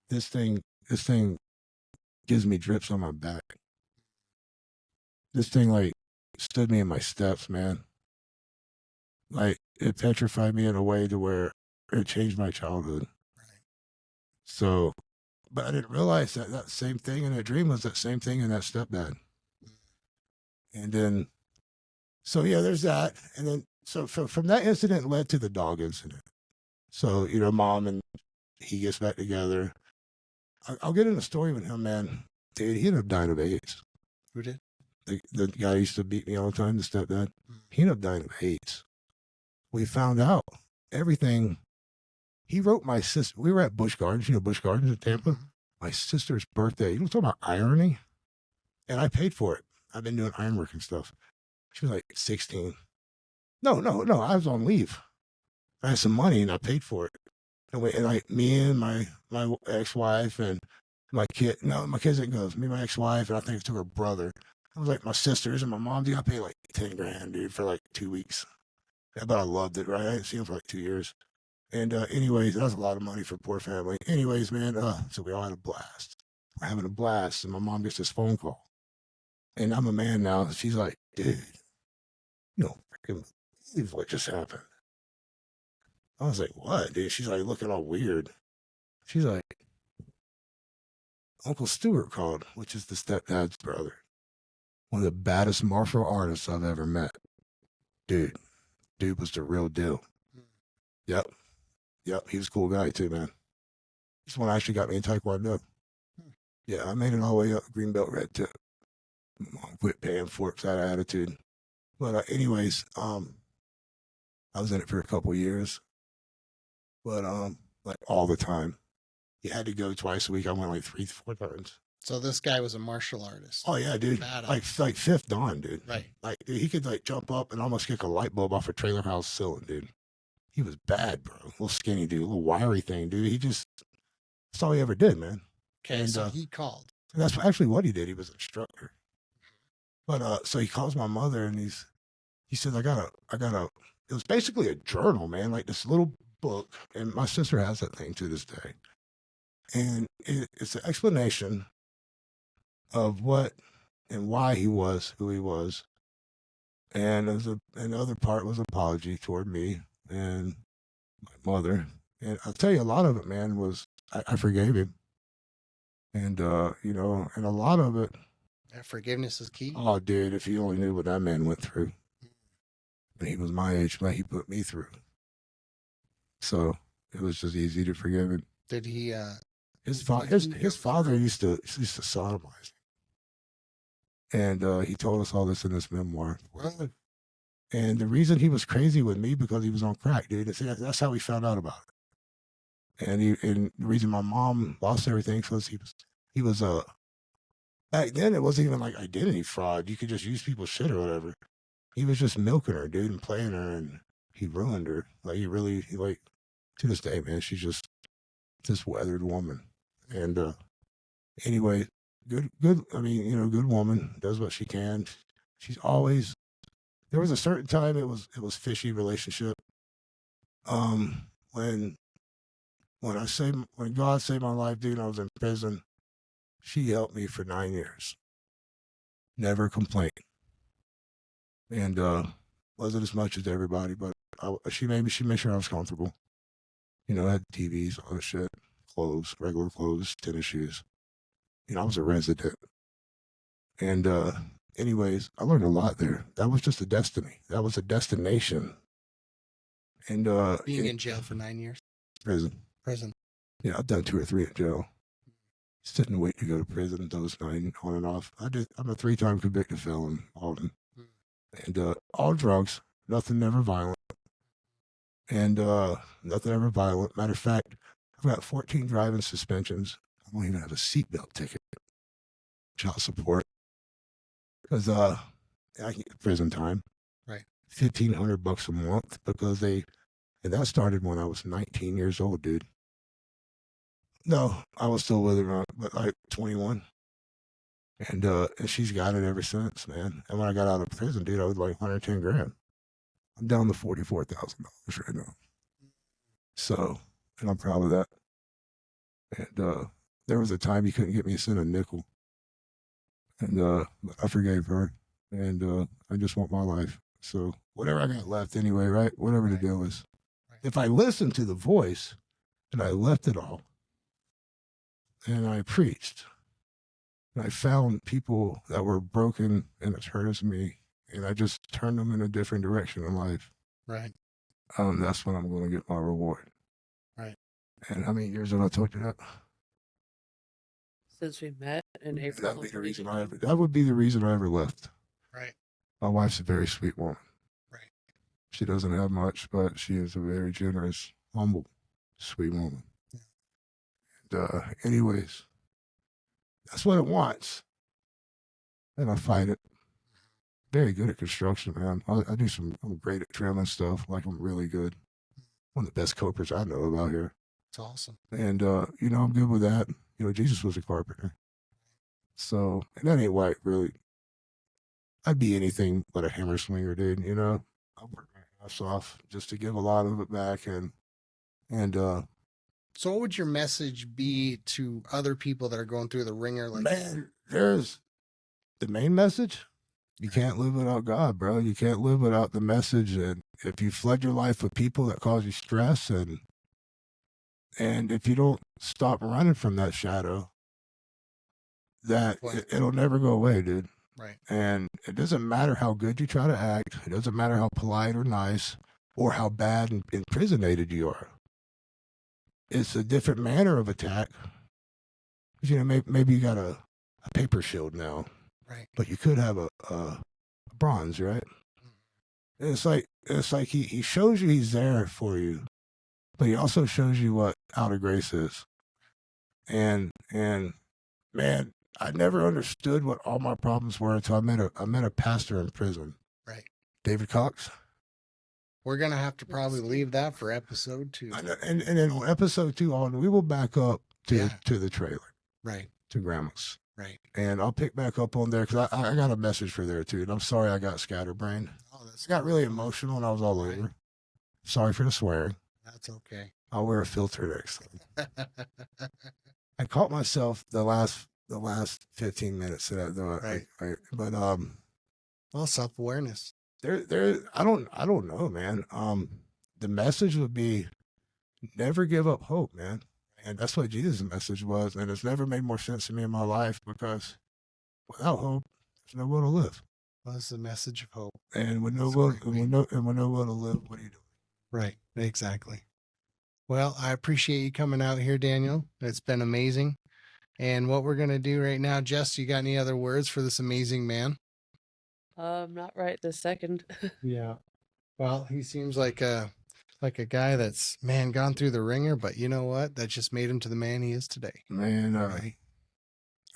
This thing gives me drips on my back. This thing, like, stood me in my steps, man. Like, it petrified me in a way to where it changed my childhood. Right. So, but I didn't realize that same thing in that dream was that same thing in that stepdad. And then, so yeah, there's that. And then, so from that incident led to the dog incident. So, you know, mom and he gets back together. I'll get in a story with him, man. Dude, he ended up dying of AIDS. Who did? The guy who used to beat me all the time, the stepdad. He ended up dying of AIDS. We found out everything. He wrote my sister. We were at Busch Gardens, you know, Busch Gardens in Tampa. My sister's birthday. You know, talking about irony? And I paid for it. I've been doing ironwork and stuff. She was like 16. No. I was on leave. I had some money and I paid for it. And me and my ex-wife and my kid. No, my kids didn't go. Me and my ex-wife, and I think it took her brother. I was like my sisters and my mom. Dude, I paid like $10,000, dude, for like 2 weeks. Yeah, but I loved it, right? I hadn't seen him for like 2 years. And anyways, that was a lot of money for a poor family. Anyways, man, so we all had a blast. We're having a blast, and my mom gets this phone call. And I'm a man now. She's like, dude, you don't freaking believe what just happened. I was like, what, dude? She's like looking all weird. She's like, Uncle Stuart called, which is the stepdad's brother. One of the baddest martial artists I've ever met. Dude was the real deal. Yep, he was a cool guy too, man. This one actually got me in Taekwondo. Yeah, I made it all the way up, green belt, red tip. Quit paying for it, that attitude. But anyways, I was in it for a couple years. But like all the time. You had to go twice a week. I went like 3-4 times. So this guy was a martial artist. Oh yeah, dude. Like fifth dawn, dude. Right. Like dude, he could like jump up and almost kick a light bulb off a trailer house ceiling, dude. He was bad, bro. Little skinny dude, little wiry thing, dude. That's all he ever did, man. Okay, and, so he called. And that's actually what he did. He was an instructor. But so he calls my mother and he says, I got a it was basically a journal, man, like this little book, and my sister has that thing to this day. And it's an explanation of what and why he was who he was. And the other part was apology toward me and my mother And I'll tell you, a lot of it, man, was I forgave him. And, you know, and a lot of it. Forgiveness is key. Oh, dude, if you only knew what that man went through. When he was my age, what he put me through. So it was just easy to forgive him. Did he, his father used to sodomize him. And he told us all this in his memoir. And the reason he was crazy with me, because he was on crack, dude. That's how we found out about it. And the reason my mom lost everything was he was back then it wasn't even like identity fraud. You could just use people's shit or whatever. He was just milking her, dude, and playing her, and he ruined her. Like he like to this day, man, she's just this weathered woman. And anyway, good. I mean, you know, good woman, does what she can. She's always. There was a certain time it was fishy relationship. When God saved my life, dude, I was in prison. She helped me for 9 years. Never complained. And wasn't as much as everybody, but she made sure I was comfortable. You know, I had TVs, all that shit, clothes, regular clothes, tennis shoes. You know, I was a resident. And anyways, I learned a lot there. That was just a destiny. That was a destination. And being in jail for 9 years? Prison. Yeah, I've done 2 or 3 in jail. Sitting waiting to go to prison, those 9 on and off. I'm a 3-time convicted felon, Alden. And all drugs, nothing ever violent. And nothing ever violent. Matter of fact, I've got 14 driving suspensions. I don't even have a seatbelt ticket. Child support. Because I get prison time. Right. $1,500 a month because and that started when I was 19 years old, dude. No, I was still with her, but like 21. And she's got it ever since, man. And when I got out of prison, dude, I was like 110 grand. I'm down to $44,000 right now. So, and I'm proud of that. And there was a time you couldn't get me to send a nickel. And I forgave her. And I just want my life. So whatever I got left anyway, right? Whatever the deal is. If I listened to the voice and I left it all and I preached, and I found people that were broken and as hurt as me, and I just turned them in a different direction in life. Right. That's when I'm going to get my reward. Right. And how many years have I told you that? Since we met in April. That would be the reason I ever left. Right. My wife's a very sweet woman. Right. She doesn't have much, but she is a very generous, humble, sweet woman. Yeah. And anyways, that's what it wants. And I fight it. Very good at construction, man. I'm great at trimming stuff. Like, I'm really good. One of the best copers I know about here. It's awesome. And, you know, I'm good with that. You know, Jesus was a carpenter. So, and that ain't why really. I'd be anything but a hammer swinger, dude, you know? I work my ass off just to give a lot of it back. And so what would your message be to other people that are going through the ringer? Like, man, there's the main message. You can't live without God, bro. You can't live without the message. And if you flood your life with people that cause you stress, and if you don't stop running from that shadow, it'll never go away, dude. Right. And it doesn't matter how good you try to act. It doesn't matter how polite or nice or how bad and imprisonated you are. It's a different manner of attack. You know, maybe you got a paper shield now. Right. But you could have a bronze, right? And it's like he shows you he's there for you, but he also shows you what outer grace is. And man, I never understood what all my problems were until I met a pastor in prison. Right. David Cox. We're gonna have to probably leave that for episode 2. And then on episode 2 on, we will back up to the trailer. Right. To Grandma's. Right. And I'll pick back up on there because I got a message for there too. And I'm sorry I got scatterbrained. Oh, I got really emotional and I was all over. Sorry for the swearing. That's okay. I'll wear a filter next time. I caught myself the last 15 minutes of that though. Right. But well, self-awareness. I don't know, man. The message would be never give up hope, man. And that's what Jesus' message was. And it's never made more sense to me in my life, because without hope, there's no will to live. Well, that's the message of hope. And with no will, with no will to live, what are you doing? Right. Exactly. Well, I appreciate you coming out here, Daniel. It's been amazing. And what we're going to do right now, Jess, you got any other words for this amazing man? Not right this second. Yeah. Well, he seems like a guy that's, man, gone through the ringer, but you know what? That just made him to the man he is today. Man, right?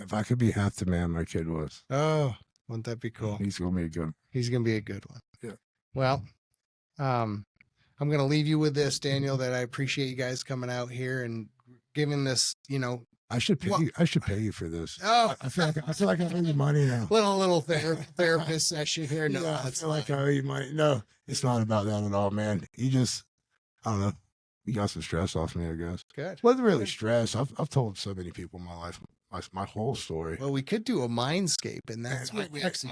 If I could be half the man my kid was. Oh, wouldn't that be cool? He's going to be a good one. He's going to be a good one. Yeah. Well, I'm going to leave you with this, Daniel, that I appreciate you guys coming out here and giving this, I should pay you. I should pay you for this. Oh, I feel like I owe you money now. Little therapist session here. No, yeah, I feel like I owe you money. No, it's not about that at all, man. You just, I don't know. You got some stress off me, I guess. Good. Wasn't really stress. I've told so many people in my life my whole story. Well, we could do a mindscape, and that's where we actually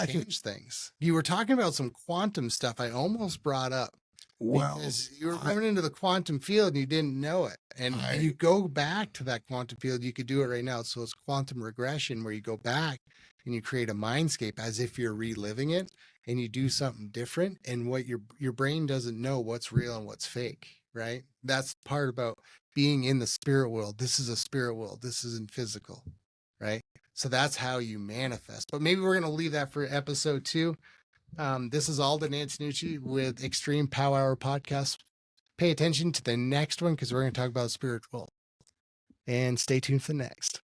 change things. You were talking about some quantum stuff. I almost brought up. Well, because you were going into the quantum field and you didn't know it. And you go back to that quantum field, you could do it right now. So it's quantum regression, where you go back and you create a mindscape as if you're reliving it, and you do something different. And what your brain doesn't know what's real and what's fake, right? That's part about being in the spirit world. This is a spirit world. This isn't physical, right? So that's how you manifest. But maybe we're going to leave that for episode 2. This is Alden Antonucci with Extreme Power Hour Podcast. Pay attention to the next one, because we're going to talk about spiritual. And stay tuned for the next.